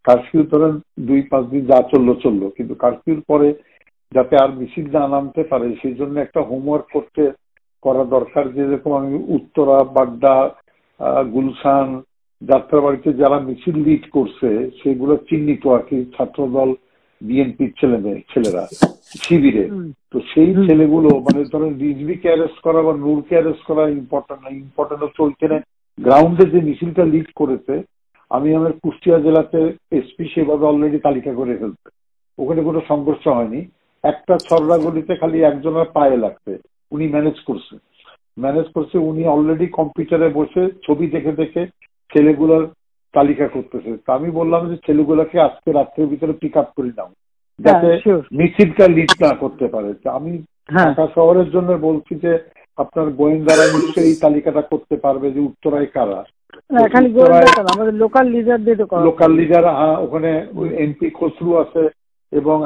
কারফিউ ধরেন 2-5 দিন যা চললো, কিন্তু কারফিউর পরে যাতে আর মিছিল না নামতে পারে সেই জন্য একটা হোমওয়ার্ক করা দরকার। যেরকম আমি উত্তরা, বাড্ডা, গুলশান, যাত্রাবাড়িতে যারা মিছিল লিড করছে সেগুলো চিহ্নিত আর কি, ছাত্রদল, বিএনপির ছেলেরা শিবিরে। তো সেই ছেলেগুলো মানে ধরেন রিজভিকে অ্যারেস্ট করা বা নূরকে অ্যারেস্ট করা ইম্পর্টেন্ট না, ইম্পর্টেন্ট হচ্ছে ওইখানে গ্রাউন্ডে যে মিছিলটা লিড করেছে। আমি আমার কুষ্টিয়া জেলাতে এসপি সেভাবে অলরেডি তালিকা করে ফেলছে, ওখানে কোনো সংঘর্ষ হয়নি। একটা ছড়রা গলিতে খালি একজনের পায়ে লাগছে, উনি ম্যানেজ করছে। উনি অলরেডি কম্পিউটারে বসে ছবি দেখে ছেলেগুলোর তালিকা করতেছে। তা আমি বললাম যে ছেলেগুলোকে আজকে রাত্রের ভিতরে পিক আপ করে নাও, যাতে মিছিলটা লিড না করতে পারে। আমি ঢাকা শহরের জন্য বলছি যে আপনার গোয়েন্দারা নিশ্চয়ই এই তালিকাটা করতে পারবে যে উত্তরায় কারা। লোকাল লিডার ওখানে এমপি খসরু আছে এবং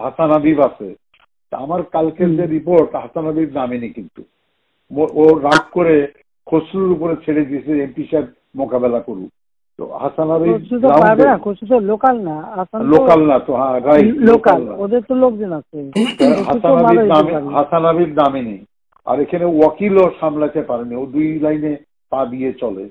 হাসান হাবিব আছে। আমার কালকের যে রিপোর্ট হাসানাবির নামেনি, কিন্তু ও রাগ করে খসরুর উপরে ছেড়ে দিয়েছে এমপি সাহেব মোকাবেলা করুক। তো হাসানাবির লোকাল না, লোকাল না তো, হ্যাঁ রাইট, লোকাল, ওদের তো লোকজন আছে। হাসানাবির নামেনি, আর এখানে ওয়াকিলও সামলাতে পারেনি, ও 2 লাইনে পা দিয়ে চলে।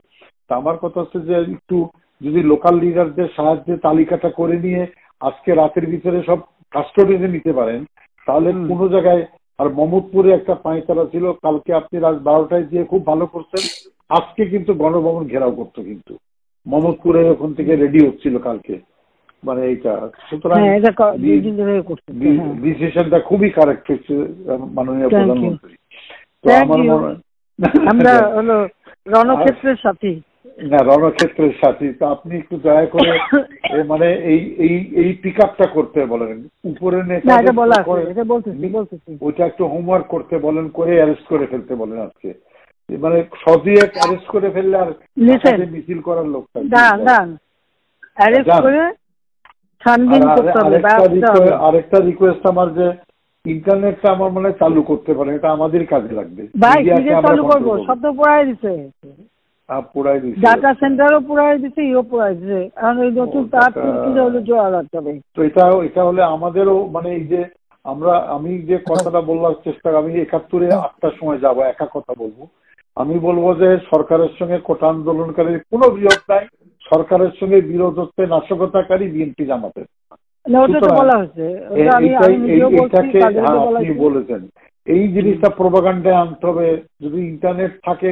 তা আমার কথা হচ্ছে যে একটু যদি লোকাল লিডারদের সাহায্যে তালিকাটা করে নিয়ে আজকে রাতের ভিতরে সব কাস্টডিতে নিতে পারেন, তাহলে কোনো জায়গায়। আর মোহাম্মদপুরে একটা পাঁচতারা ছিল, কালকে আপনি রাত 12টায় দিয়ে খুব ভালো করছেন, আজকে কিন্তু গণভবন ঘেরাও করতো, কিন্তু মোহাম্মদপুরে ওখান থেকে রেডি হচ্ছিল কালকে, মানে এইটা। সুতরাং ডিসিশনটা খুবই কারেক্ট হচ্ছে মাননীয় প্রধানমন্ত্রী। তো আমার মনে হয় আমরা হলো রণক্ষেত্রের সাথী, না রণক্ষেত্রের সাথী। তো আপনি একটু দয়া করে মানে এই পিক আপটা করতে বলেন, উপরে ওইটা একটু হোমওয়ার্ক করতে বলেন, করে অ্যারেস্ট করে ফেলতে বলেন আজকে। মানে সদিয়ে অ্যারেস্ট করে ফেললে আর মিছিল করার লোক আরেকটা রিকোয়েস্ট আমার, যে ইন্টারনেটটা আমার মনে হয় চালু করতে পারেন, এটা আমাদের কাজে লাগবে। চালু করবো, সব তো পড়াই দিছে, পুরাই দিছে, ডাটা সেন্টারও পুরাই দিছে, ইও পুরাই দিছে। এখন এই নতুন তার জোড়া লাগতে হবে। তো এটা হলে আমাদেরও মানে এই যে আমি যে কথাটা বলবার চেষ্টা, আমি 71-এ 8টার সময় যাবো, একা কথা বলবো। আমি বলবো যে সরকারের সঙ্গে কোটা আন্দোলনকারীর কোনো বিরোধ নাই, সরকারের সঙ্গে বিরোধ হচ্ছে নাশকতাকারী বিএনপি জামাতের। আপনি বলেছেন এই জিনিসটা প্রোপাগান্ডায় আনতে হবে। যদি ইন্টারনেট থাকে,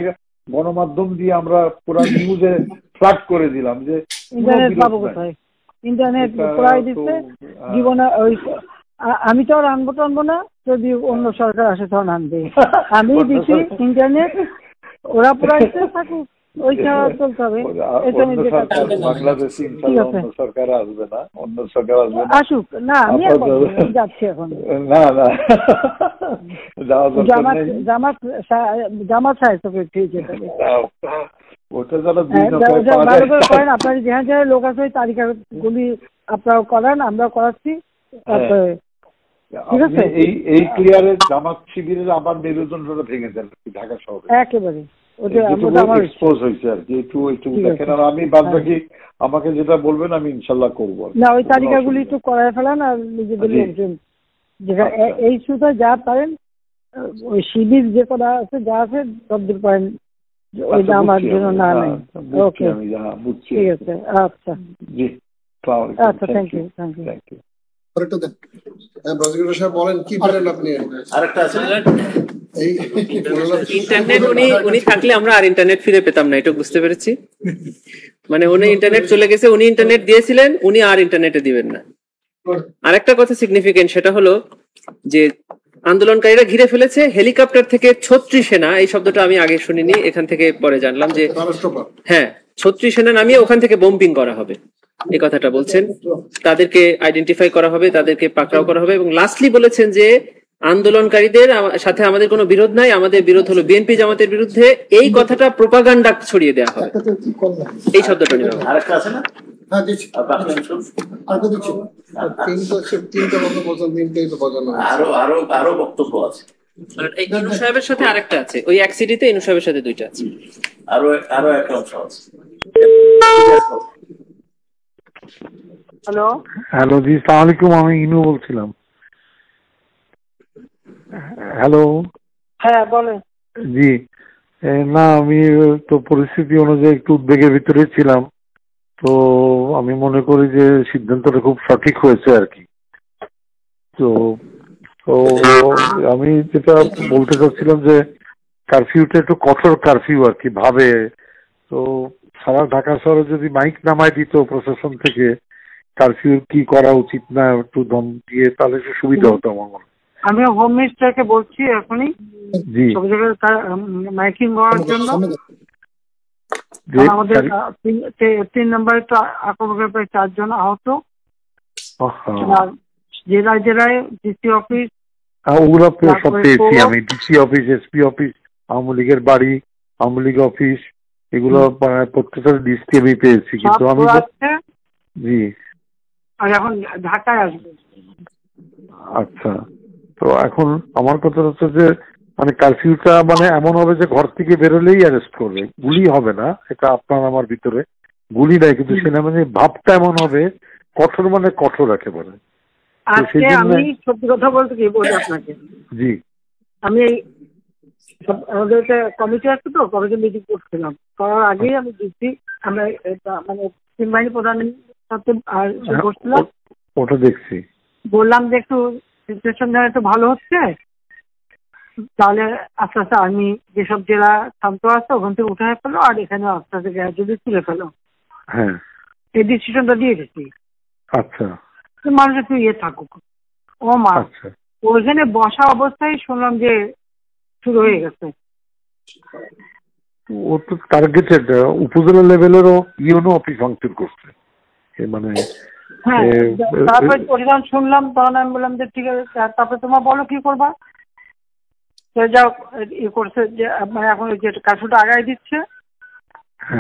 গণমাধ্যম দিয়ে আমরা পুরো নিউজে ফ্ল্যাট করে দিলাম যে ইন্টারনেট পাবো কোথায়, ইন্টারনেট পুরাই দিচ্ছে জীবনে। ওই আমি তো আর আনবো না, যদি অন্য সরকার আসে তখন আনবে। আমি দিচ্ছি ইন্টারনেট, ওরা পুরাইতে থাকুক, ওইটা চলতে হবে। বাংলাদেশে ইনশাআল্লাহ অন্য সরকার আসবে না, অন্য সরকার আসবে না, আসুক না। আমি যাচ্ছি এখন, না জামাত সাহেব ঠিক আছে। ওটা যারা করেন, আপনার যেখানে যেখানে লোক আছে ওই তালিকাগুলি আপনারা করান, আমরা করাচ্ছি। তারপরে ঠিক আছে, এই ক্লিয়ারে জামাত শিবিরের আবার নির্বাচনটা ভেঙে দেন ঢাকা শহরে একেবারে। এক্সপোজ হয়েছে আর কি, একটু দেখেন। আর আমি বাদ বাকি আমাকে যেটা বলবেন আমি ইনশাল্লাহ করবো না। ওই তালিকাগুলি একটু করায় ফেলান, আর নিজেদের লোকজন যেখানে এই সুতা যা পারেন, ওই শিবির যে করা আছে যা আছে তদ্দূর পারেন, ওইটা আমার জন্য না নেই। ওকে ঠিক আছে, আচ্ছা জি, আচ্ছা, থ্যাংক ইউ। আরেকটা দেন, প্রসিকিউটর সাহেব বলেন কি বলেন আপনি। আরেকটা আছে, ইন্টারনেট উনি থাকলে আমরা আর ইন্টারনেট ফিরে পেতাম না, এটা বুঝতে পেরেছি। মানে উনি ইন্টারনেট চলে গেছে, উনি ইন্টারনেট দিয়েছিলেন, উনি আর ইন্টারনেটে দিবেন না। আরেকটা কথা সিগনিফিকেন্ট, সেটা হলো যে আন্দোলনকারীরা ঘিরে ফেলেছে হেলিকপ্টার থেকে 36 সেনা। এই শব্দটা আমি আগে শুনিনি, এখান থেকে পরে জানলাম যে হ্যাঁ 36 সেনা নামিয়ে ওখান থেকে বোম্বিং করা হবে, এই কথাটা বলছেন। তাদেরকে আইডেন্টিফাই করা হবে, তাদেরকে পাকড়াও করা হবে, এবং লাস্টলি বলেছেন যে আন্দোলনকারীদের সাথে আমাদের কোনো বিরোধ নাই, আমাদের বিরোধ হলো বিএনপি জামাতের বিরুদ্ধে। এই কথাটা প্রোপাগান্ডা ছড়িয়ে দেওয়া হবে, এই শব্দটা নিয়ে। আরেকটা আছে না, আরো বক্তব্য আছে। ইনু সাহেবের সাথে আরেকটা আছে, ওই এক সিডিতে ইনু সাহেবের সাথে 2টা আছে, আরো একটা অংশ আছে। হ্যালো জি, আসসালামু আলাইকুম, আমি ইনু বলছিলাম। হ্যালো, হ্যাঁ বলেন। জি না, আমি তো পরিস্থিতি অনুযায়ী একটু উদ্বেগের ভিতরে ছিলাম, তো আমি মনে করি যে সিদ্ধান্তটা খুব সঠিক হয়েছে আর কি। তো আমি যেটা বলতে চাচ্ছিলাম যে কারফিউটা একটু কঠোর কারফিউ আর কি ভাবে। তো সারা ঢাকা শহরে যদি মাইক নামায় দিত প্রশাসন থেকে কারফিউ কি করা উচিত না একটু দম দিয়ে, তাহলে একটু সুবিধা হতো আমার মনে। আমি হোম মিনিস্টারকে বলছি এখনই সব জায়গায় মাইকিং করার জন্য। আমাদের 3 নম্বরে তো আক্রমণের প্রায় 4 জন আহত। জেলায় জেলায় ডিসি অফিস, ওগুলো সব পেয়েছি আমি, DC office, SP office, Awami লীগের বাড়ি, আওয়ামী লীগ অফিস, এগুলো প্রত্যেকটা ডিসি আমি পেয়েছি। কিন্তু আমি জি, আর এখন ঢাকায় আসবে। আচ্ছা, তো এখন আমার কথা হচ্ছে যে মানে কারফিউটা মানে এমন হবে যে ঘর থেকে বেরোলেই অ্যারেস্ট করবে, গুলি হবে না, এটা আপনার আমার ভিতরে গুলি নাই, কিন্তু সেনাবাহিনীর ভাবটা এমন হবে কঠোর মানে কঠোর একেবারে। আজকে আমি সত্যি কথা বলতে কি বলি আপনাকে, জি আমি আমাদের একটা কমিটি আছে তো, কমিটি মিটিং করছিলাম, করার আগেই আমি দিচ্ছি আমরা মানে সেনাবাহিনী প্রধানের সাথে বসছিলাম, ওটা দেখছি, বললাম যে একটু সিচুয়েশন একটু ভালো হচ্ছে, তাহলে আস্তে আস্তে আর্মি যেসব জেলা শান্ত আছে ওখান থেকে উঠে ফেলো, আর এখানে আস্তে আস্তে গ্র্যাজুয়ালি তুলে ফেলো, হ্যাঁ এই ডিসিশনটা দিয়ে গেছি। আচ্ছা মানুষ একটু ইয়ে থাকুক। ও মা ওইখানে বসা অবস্থায় শুনলাম যে শুরু হয়ে গেছে। ও তো টার্গেটেড উপজেলা লেভেলেরও ইউনো অফিস ফাংশন করছে, মানে হ্যাঁ। তারপরে যখন শুনলাম তখন আমি বললাম যে ঠিক আছে, তারপরে তোমার বলো কি করবা। যাও ইয়ে করছে যে মানে এখন যে কাজটা আগায় দিচ্ছে,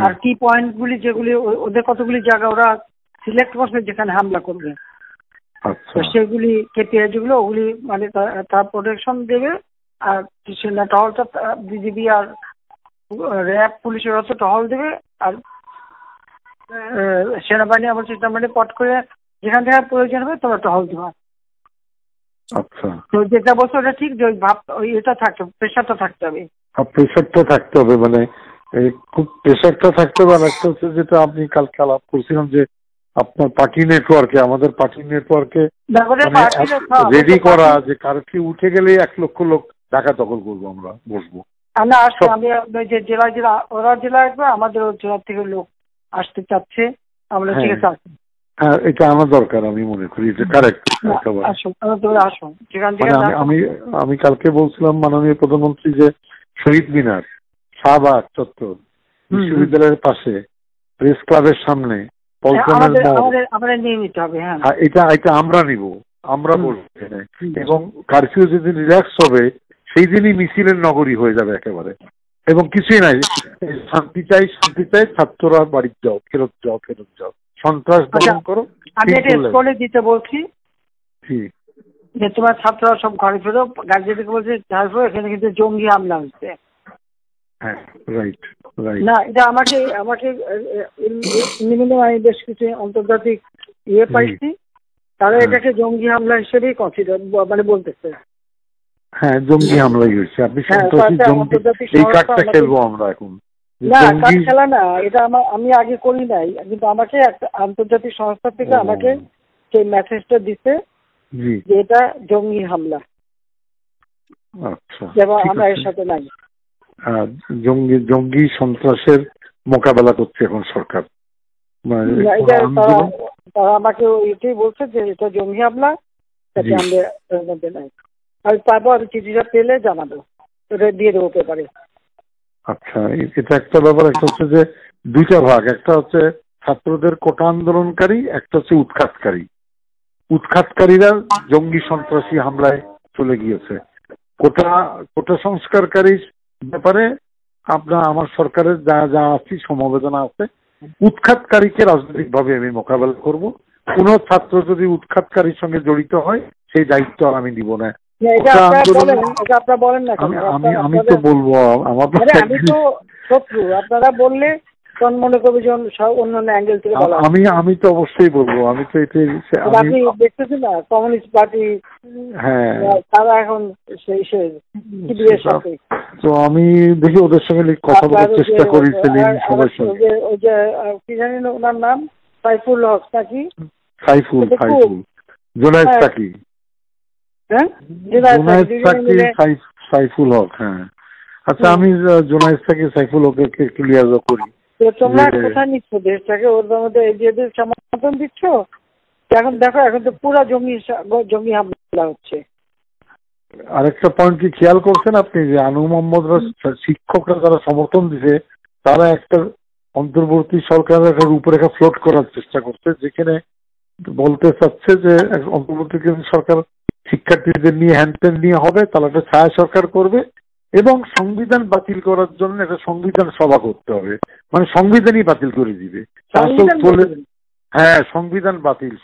আর কি পয়েন্ট গুলি যেগুলি ওদের কতগুলি জায়গা ওরা সিলেক্ট করছে যেখানে হামলা করবে, সেগুলি কেপিআই যেগুলো ওগুলি মানে তার প্রোটেকশন দেবে। আর সেনা টহলটা বিজিবি আর র্যাব পুলিশের হচ্ছে টহল দেবে, আর সেনাবাহিনী আবার সেনাবাহিনী পট করে যেখান থেকে প্রয়োজন হবে তোমরা টহল দেবা। আচ্ছা, তো যেটা বলছো ওটা ঠিক, যে ওই ভাব ওই এটা থাকতে প্রেশারটা থাকতে হবে, প্রেশারটা থাকতে হবে, মানে খুব প্রেশারটা থাকতে হবে। আর একটা হচ্ছে যেটা আপনি কালকে আলাপ করছিলাম যে আপনার পার্টি নেটওয়ার্কে, আমাদের পার্টি নেটওয়ার্কে রেডি করা যে কারফিউ উঠে গেলে 1 লক্ষ লোক ঢাকা দখল করবো, আমরা বসবো। না আসছে, আমি যে জেলা জেলা ওরা জেলা আসবে, আমাদের জেলা থেকে লোক আসতে চাচ্ছে, আমরা ঠিক আছে। হ্যাঁ, এটা আমার দরকার, আমি মনে করি এটা কারেক্ট। আমি কালকে বলছিলাম মাননীয় প্রধানমন্ত্রী যে শহীদ মিনার, শাহবাগ চত্বর, বিশ্ববিদ্যালয়ের পাশে, প্রেস ক্লাবের সামনে, এটা আমরা নিব, আমরা বলবো, এবং কারফিউ যেদিন রিল্যাক্স হবে সেই দিনই মিছিলের নগরী হয়ে যাবে একেবারে, এবং কিছুই নাই, শান্তি চাই শান্তি চাই, ছাত্ররা বাড়ি যাও, ফেরত যাও ফেরত যাও, সন্ত্রাস দমন করো। আমি এটা স্কুলে দিতে বলছি যে তোমার ছাত্ররা সব ঘরে ফেরো, গার্জিয়ানকে বলছে এখানে কিন্তু জঙ্গি হামলা হচ্ছে। না এটা আমাকে আমি বেশ কিছু আন্তর্জাতিক ইয়ে পাইছি, তারা এটাকে জঙ্গি হামলা হিসেবেই কনসিডার মানে বলতেছে। হ্যাঁ, জঙ্গি হামলাই হয়েছে, আপনি সন্ত্রাসী জঙ্গি এই কার্ডটা খেলবো আমরা এখন। না কার্ড খেলা না, এটা আমি আগে করি নাই, কিন্তু আমাকে একটা আন্তর্জাতিক সংস্থা থেকে আমাকে সেই মেসেজটা দিতে যে এটা জঙ্গি হামলা। আচ্ছা, আমরা এর সাথে নাই। জঙ্গি সন্ত্রাসের মোকাবেলা করছে এখন সরকার। তারা আমাকে এটাই বলছে যে এটা জঙ্গি হামলা, যাতে আমরা এর মধ্যে নাই। আর তারপর চিঠিটা পেলে জানাবো, এটা দিয়ে দেবো পেপারে। আচ্ছা, এটা একটা ব্যাপার। একটা হচ্ছে যে 2টা ভাগ, একটা হচ্ছে ছাত্রদের কোটা আন্দোলনকারী, একটা হচ্ছে উৎখাতকারী। উৎখাতকারীরা জঙ্গি সন্ত্রাসী হামলায় চলে গিয়েছে। কোটা সংস্কারকারী ব্যাপারে আমার সরকারের যা যা আছে সমবেদনা আছে। উৎখাতকারীকে রাজনৈতিক ভাবে আমি মোকাবেলা করব। কোন ছাত্র যদি উৎখাতকারীর সঙ্গে জড়িত হয় সেই দায়িত্ব আমি দিব না। আমি তো বলবো আমি তো শত্রু, আপনারা বললে মনে করবে যে অন্যান্য অ্যাঙ্গেল থেকে বলা। আমি তো অবশ্যই বলবো। আমি তো আপনি দেখতেছেন না কমিউনিস্ট পার্টি, হ্যাঁ তারা এখন সেই সাথে। তো আমি দেখি ওদের সঙ্গে কথা বলার চেষ্টা করি সবার সঙ্গে। ওই যে কি জানি না ওনার নাম, সাইফুল হক নাকি? সাইফুল জোনায়েদ সাকি, সাইফুল হক। হ্যাঁ আচ্ছা, আমি জোনায়েদ সাকি সাইফুল হককে ক্লিয়ার করি। তোমরা কোথায় নিচ্ছ দেশটাকে? ওর মধ্যে যে সমর্থন দিচ্ছ এখন দেখো, এখন তো পুরো জঙ্গি হামলা হচ্ছে। আরেকটা পয়েন্ট কি খেয়াল করছেন আপনি, যে আনু মোহাম্মদরা শিক্ষকরা যারা সমর্থন দিছে, তারা একটা অন্তর্বর্তী সরকারের একটা রূপরেখা ফ্লোট করার চেষ্টা করছে, যেখানে বলতে চাচ্ছে যে অন্তর্বর্তী সরকার শিক্ষার্থীদের নিয়ে হ্যান্ডপেন নিয়ে হবে, তাহলে একটা ছায়া সরকার করবে, এবং সংবিধান বাতিল করার জন্য একটা সংবিধান সভা করতে হবে, মানে সংবিধানই বাতিল করে দিবে। হ্যাঁ সংবিধান বাতিল।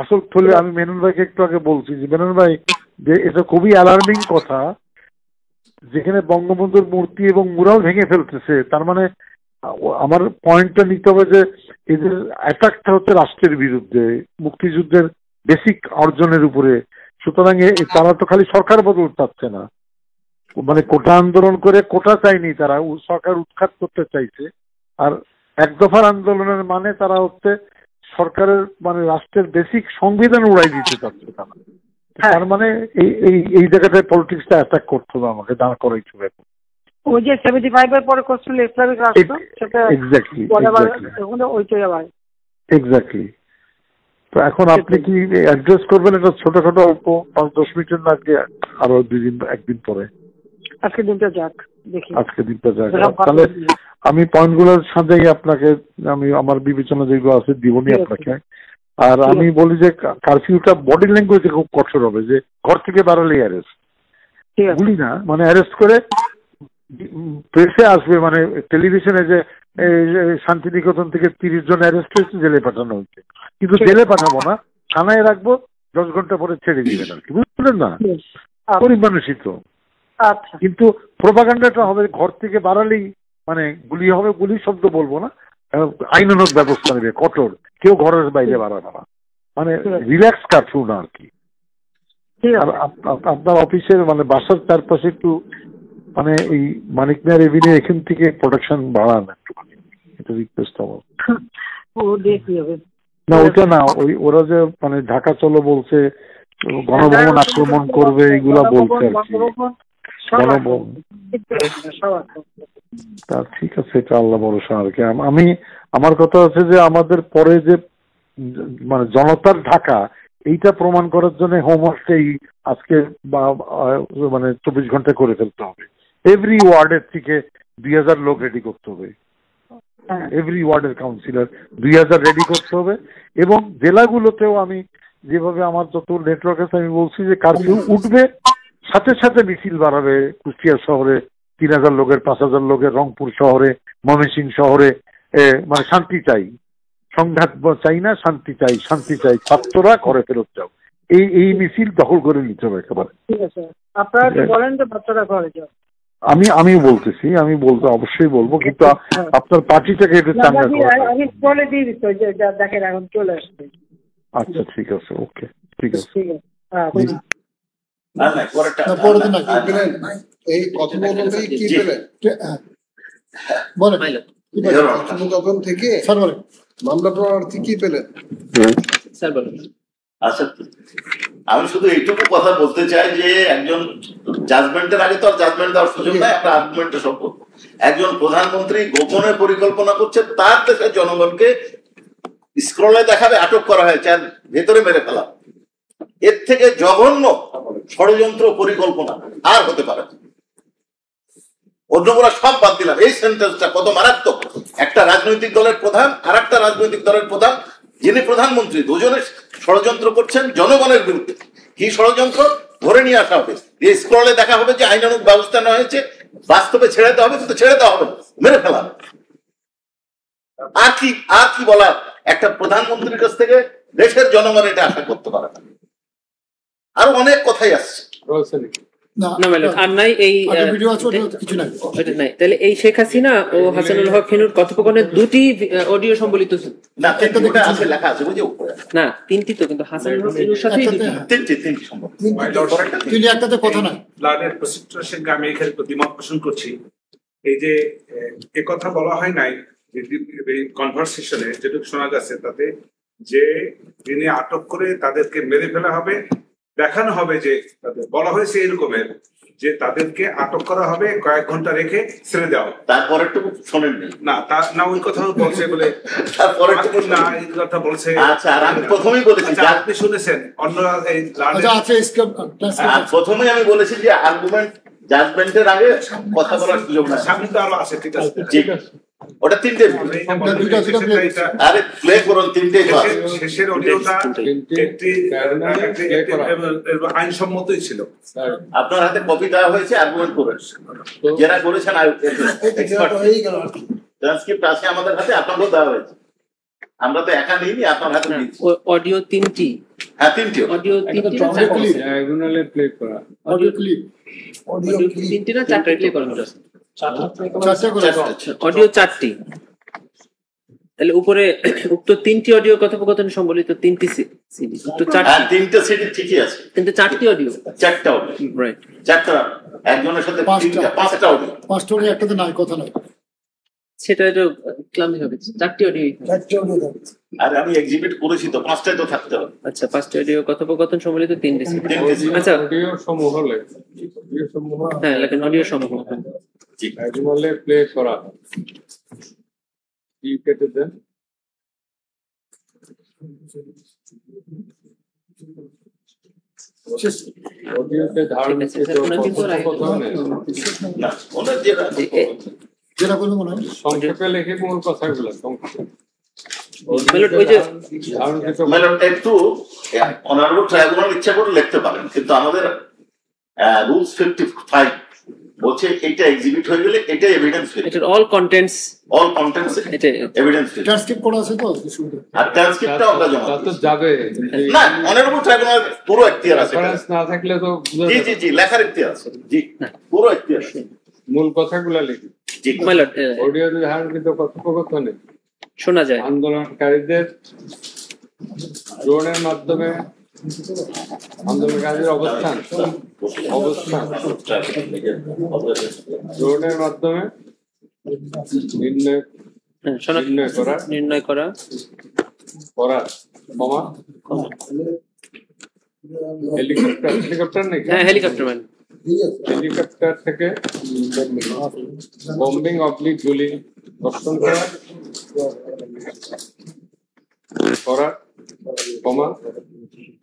আসল ফলে আমি মেনন ভাইকে একটু আগে বলছি যে মেনন ভাই যে এটা খুবই অ্যালার্মিং কথা, যেখানে বঙ্গবন্ধুর মূর্তি এবং মুরাল ভেঙে ফেলতেছে, তার মানে আমার পয়েন্টটা নিতে হবে যে এদের অ্যাটাকটা হচ্ছে রাষ্ট্রের বিরুদ্ধে, মুক্তিযুদ্ধের বেসিক অর্জনের উপরে। সুতরাং তারা তো খালি সরকার বদল চাচ্ছে না, মানে কোটা আন্দোলন করে কোটা চায়নি, তারা সরকার উৎখাত করতে চাইছে। আর এক দফার আন্দোলনের মানে তারা হচ্ছে সরকারের মানে রাষ্ট্রের বেসিক সংবিধান উড়াই দিতে চাচ্ছে তারা। তার মানে এই জায়গাটায় পলিটিক্সটা অ্যাটাক করতে হবে, আমাকে দাঁড় করাইতে হবে। ওই যে 75 এর পরে করছিল ইসলামিক রাষ্ট্র, সেটা এক্স্যাক্টলি ওইটাই আবার এক্স্যাক্টলি। তো এখন আপনি কি অ্যাড্রেস করবেন এটা ছোটখাটো অল্প 5-10 মিনিটের না, আগে আরো 2 দিন 1 দিন পরে? আজকে দিনটা যাক, দেখি আজকে দিনটা যাক। তাহলে আমি পয়েন্টগুলো সাজাই আপনাকে, আমি আমার বিবেচনা যেগুলো আছে দিবনি আপনাকে। আর আমি বলি যে কারফিউটা বডি ল্যাঙ্গুয়েজে খুব কঠোর হবে, যে ঘর থেকে বেরোলে অ্যারেস্ট, গুলি না, মানে অ্যারেস্ট করে প্রেসে আসবে, মানে টেলিভিশনে যে শান্তিনিকেতন থেকে 30 জন অ্যারেস্ট হয়েছে, জেলে পাঠানো হয়েছে, কিন্তু জেলে পাঠাবো না, থানায় রাখবো, 10 ঘন্টা পরে ছেড়ে দিবেন আর কি, বুঝলেন না? গরিব মানুষই তো। কিন্তু প্রোপাগান্ডাটা হবে ঘর থেকে বাড়ালেই মানে গুলি হবে, গুলি শব্দ বলবো না, আইনানুগ ব্যবস্থা নেবে কঠোর, কেউ ঘরের বাইরে বাড়াবে না, মানে রিল্যাক্স কারফিউ না আর কি। আর আপনার অফিসের মানে বাসার চারপাশে একটু মানে এই মানিক মিয়া এভিনিউ এখান থেকে প্রোডাকশন বাড়ান একটু, এটা রিকোয়েস্ট হবে। না ওটা না, ওরা যে মানে ঢাকা চলো বলছে, গণভবন আক্রমণ করবে, এইগুলা বলছে আর কি, গণভবন। তা ঠিক আছে, এটা আল্লাহ ভরসা আর কি। আমি আমার কথা হচ্ছে যে আমাদের পরে যে মানে জনতার ঢাকা, এইটা প্রমাণ করার জন্য হোমওয়ার্কটাই আজকে বা মানে 24 ঘন্টা করে ফেলতে হবে। এভরি ওয়ার্ডের থেকে 2000 লোক রেডি করতে হবে, এভরি ওয়ার্ডের কাউন্সিলর 2000 রেডি করতে হবে। এবং জেলাগুলোতেও আমি যেভাবে আমার যত নেটওয়ার্ক আছে আমি বলছি যে কারফিউ উঠবে, সাথে সাথে মিছিল বাড়াবে। কুষ্টিয়া শহরে 3000 লোকের, 5000 লোকের, রংপুর শহরে, ময়মনসিংহ শহরে, মানে শান্তি চাই, সংঘাত চাই না, শান্তি চাই, শান্তি চাই, ছাত্ররা ঘরে ফেরত যাও, এই মিছিল দখল করে নিতে হবে একেবারে। ঠিক আছে, আপনারা বলেন যে বাচ্চারা ঘরে যাও। আমি বলতেছি, আমি বলতে অবশ্যই বলবো, কিন্তু আপনার পার্টিটাকে একটু চাঙ্গা করা। আমি বলে দিয়ে দিচ্ছি, দেখেন এখন চলে আসছে। আচ্ছা ঠিক আছে, ওকে ঠিক আছে। এই কথোপকথন থেকে কি পেলেন বলেন, কথোপকথন থেকে মামলা প্রার্থী কি পেলেন স্যার বলেন। আচ্ছা, আমি শুধু এইটুকু কথা বলতে চাই যে একজন জাজমেন্টের আগে তো আর জাজমেন্ট দেওয়ার সুযোগ নাই, একটা আর্গুমেন্টের সম্পর্ক। একজন প্রধানমন্ত্রী গোপনে পরিকল্পনা করছে, তার দেশের জনগণকে স্ক্রলে দেখাবে, আটক করা হয়েছে আর ভেতরে মেরে ফেলা। এর থেকে জঘন্য ষড়যন্ত্র পরিকল্পনা আর হতে পারে না। অন্যগুলা সব বাদ দিলাম, এই সেন্টেন্সটা কত মারাত্মক। একটা রাজনৈতিক দলের প্রধান আর একটা রাজনৈতিক দলের প্রধান, যিনি প্রধানমন্ত্রী, দুজনে ষড়যন্ত্র করছেন জনগণের বিরুদ্ধে। কি ষড়যন্ত্র? ধরে নিয়ে আসা হবে, এই স্ক্রলে দেখা হবে যে আইনানুগ ব্যবস্থা নেওয়া হয়েছে, বাস্তবে ছেড়ে দেওয়া হবে, কিন্তু ছেড়ে দেওয়া হবে, মেরে ফেলা। আর কি বলার? একটা প্রধানমন্ত্রীর কাছ থেকে দেশের জনগণ এটা আশা করতে পারে না। আরো অনেক কথাই আসছে। আর নাই এই কিছু নাই, তাহলে এই শেখ হাসিনা ও হাসানুল হক খেনুর কথোপকথনের 2টি অডিও সম্বলিত না, আছে লেখা আছে বুঝে না 3টি তো, কিন্তু হাসানুল হক খেনুর সাথে 3টি সম্ভব। একটাতে কথা না। প্ল্যানের প্রসিকিউটরের সঙ্গে আমি এখানে দ্বিমত পোষণ করছি। এই যে কথা বলা হয় নাই কনভারসেশনে, যেটুকু শোনা যাচ্ছে তাতে যে যিনি আটক করে তাদেরকে মেরে ফেলা হবে, দেখানো হবে যে তাদের বলা হয়েছে এরকমের যে তাদেরকে আটক করা হবে, কয়েক ঘন্টা রেখে ছেড়ে দেওয়া। তারপরে শোনেননি না ওই কথা বলছে বলে তারপরে না এই কথা বলছে। আচ্ছা, আর আমি প্রথমেই বলেছি, আপনি শুনেছেন অন্যরা প্রথমেই আমি বলেছি যে আর্গুমেন্ট জাজমেন্টের আগে কথা বলার সুযোগ না। সামনে তো আরো আছে, ঠিক আছে, ওটা 3টে। আরে প্লে করুন 3টে। শেষের অডিওটা একটি আইনসম্মতই ছিল। আপনার হাতে কপি দেওয়া হয়েছে, আর্গুমেন্ট করে যারা করেছেন ট্রান্সক্রিপ্ট আছে আমাদের হাতে, আপনাকেও দেওয়া হয়েছে। আমরা তো একা নিইনি, আপনার হাতে নিয়েছি। অডিও 3টি, হ্যাঁ 3টি অডিও 3টি ডায়াগোনালে প্লে করা, অডিও ক্লিপ, অডিও 3টি না 4টা প্লে করা হলো? অডিও 4টি। তাহলে উপরে উক্ত 3টি অডিও কথোপকথন সম্বলিত 3টি সিডি, উক্ত 4টি, 3টা সিডি ঠিকই আছে, কিন্তু 4টি অডিও, 4টা অডিও, রাইট, 4টা, একজনের সাথে 5টা অডিও, 5টা অডিও, একটাতে নাই, কথা নাই, সেটা একটু ক্লান্তি হবে। 4টি অডিও, 4টি অডিও। আর আমি এক্সিবিট করেছি তো 5টাই তো থাকতে হবে। আচ্ছা, 5টি অডিও কথোপকথন সম্বলিত 3টি সিডি। আচ্ছা, অডিও সমূহ লেখা, অডিও সমূহ, হ্যাঁ লেখেন অডিও সমূহ ডায়াগোনালে প্লে করা, কি কেটে দেন। অডিওতে ধারণকৃত সংক্ষেপে লিখে মূল কথাগুলো একটু অনারেবল ট্রাইব্যুনাল ইচ্ছা করে লিখতে পারেন, কিন্তু আমাদের রুলস 55 বলছে এটা এক্সিবিট হয়ে গেলে এটা এভিডেন্স হয়ে যাবে, অল কন্টেন্টস এটা এভিডেন্স হয়ে যাবে। ট্রান্সক্রিপ্ট করা আছে তো, আর ট্রান্সক্রিপ্টটা আমরা জমা তো যাবে না, অনারেবল ট্রাইব্যুনাল পুরো এখতিয়ার আছে, রেফারেন্স না থাকলে তো জি জি জি লেখার এখতিয়ার আছে, জি পুরো এখতিয়ার আছে, মূল কথাগুলো লিখি। জি অডিওতে ধারণকৃত কথোপকথনে শোনা যায় আন্দোলনকারীদের ড্রোনের মাধ্যমে আন্দোলনকারীদের অবস্থান ড্রোনের মাধ্যমে নির্ণয় করা হেলিকপ্টার নাকি? হ্যাঁ হেলিকপ্টার, মানে হেলিকপ্টার থেকে বম্বিং অবলিক গুলি বর্ষণ করা কমা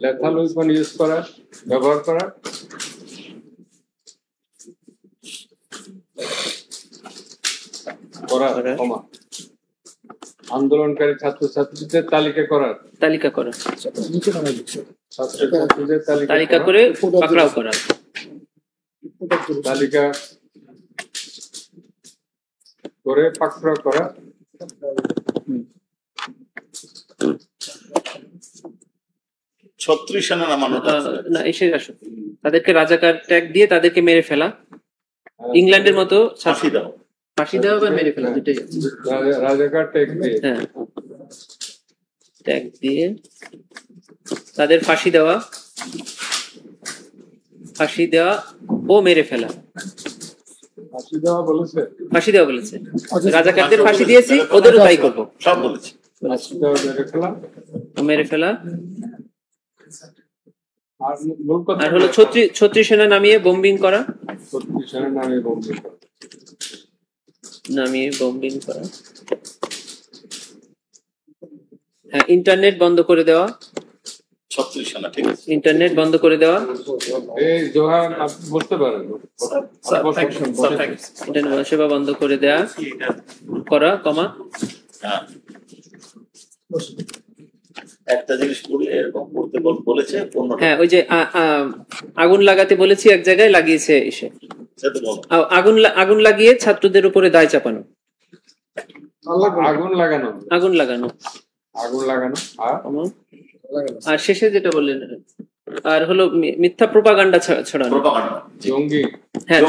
লেথাল ওয়েপন ইউজ করা, ব্যবহার করা, কমা আন্দোলনকারী ছাত্রছাত্রীদের তালিকা করা, ছাত্রছাত্রীদের তালিকা করে পাকড়াও করা, তালিকা করে পাকড়াও করা, ছত্রিশ সেনা নামানো না, এসে আসো, তাদেরকে রাজাকার ট্যাগ দিয়ে তাদেরকে মেরে ফেলা, ইংল্যান্ডের মতো ফাঁসি দেওয়া বা মেরে ফেলা, দুটোই রাজাকার ট্যাগ দিয়ে, হ্যাঁ ট্যাগ দিয়ে তাদের ফাঁসি দেওয়া ও মেরে ফেলা। ফাঁসি দেওয়া বলেছে, রাজাকারদের ফাঁসি দিয়েছি, ওদেরও তাই করবো, সব বলেছি। মেরে ফেলা আর হলো 36 সেনা নামিয়ে বোম্বিং করা, হ্যাঁ ইন্টারনেট বন্ধ করে দেওয়া, 36 সেনা, ঠিক আছে, ইন্টারনেট বন্ধ করে দেওয়া, এই জোহান আপনি বলতে পারেন, ইন্টারনেট সেবা বন্ধ করে দেওয়া করা, কমা একটা জিনিস এরকম করতে বলেছে, হ্যাঁ ওই যে আগুন লাগাতে বলেছি, এক জায়গায় লাগিয়েছে এসে, আগুন লাগিয়ে ছাত্রদের উপরে দায় চাপানো, আগুন লাগানো আর শেষে যেটা বললেন, আর হলো মিথ্যা প্রোপাগান্ডা ছড়ানো, জঙ্গি, হ্যাঁ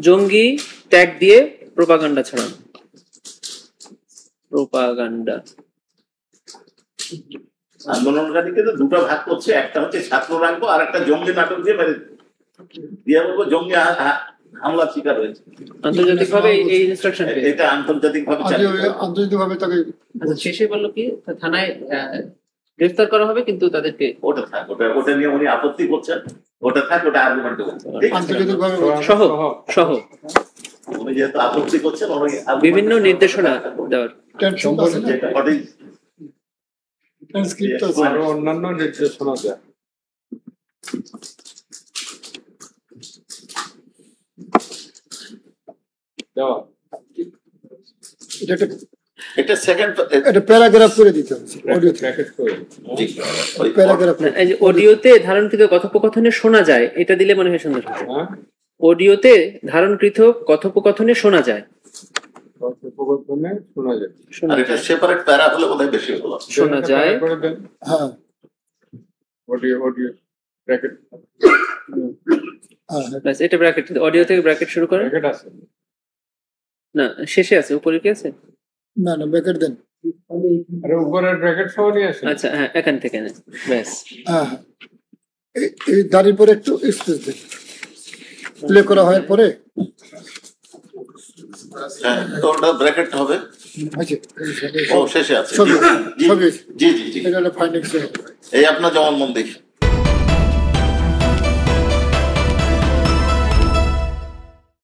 জঙ্গি ট্যাগ দিয়ে প্রোপাগান্ডা ছড়ানো, প্রোপাগান্ডা। আন্দোলনকারীকে তো দুটো ভাগ করছে, একটা হচ্ছে ছাত্র রাখবো আর একটা জঙ্গি নাটক দিয়ে দিয়ে বলবো জঙ্গি হামলার শিকার হয়েছে, আন্তর্জাতিকভাবে এই ইনস্ট্রাকশন, এটা আন্তর্জাতিকভাবে তাকে শেষে বললো কি থানায় গ্রেফতার করা হবে, কিন্তু তাদেরকে ওটা নিয়ে উনি আপত্তি করছেন, ওটা থাক, ওটা আর্গুমেন্ট সহ উনি যেহেতু আপত্তি করছেন, বিভিন্ন নির্দেশনা দেওয়ার, আরো অন্যান্য নির্দেশনা দেয়। এটা সেকেন্ড প্যারাগ্রাফ করে দিতে হবে, অডিওতে ধারণকৃত কথোপকথনে শোনা যায়, এটা দিলে মনে হয় সুন্দর। অডিওতে ধারণকৃত কথোপকথনে শোনা যায়, কথোপকথনে শোনা যায়। আর এটা সেপারেট প্যারা হলে বোধহয় বেশি ভালো শোনা যায়। করে দেন। হ্যাঁ অডিও ব্র্যাকেট ব্যাস, এটা ব্র্যাকেট, অডিও থেকে ব্র্যাকেট শুরু করেন। ব্র্যাকেট আছে না, শেষে আছে, উপরে কি আছে? না না ব্র্যাকেট দেন। আরে উপরের ব্র্যাকেট সহজে আছে। আচ্ছা হ্যাঁ, এখান থেকে নেন, ব্যাস। হ্যাঁ এই দাড়ির পরে একটু স্পেস দেন, প্লে করা হওয়ার পরে। হ্যাঁ, তো ওটা ব্র্যাকেট হবে। আচ্ছা ও শেষে আছে। সবই জি জি জি। এটা হলো ফাইন্ডিংস। এই আপনার জবানবন্দি।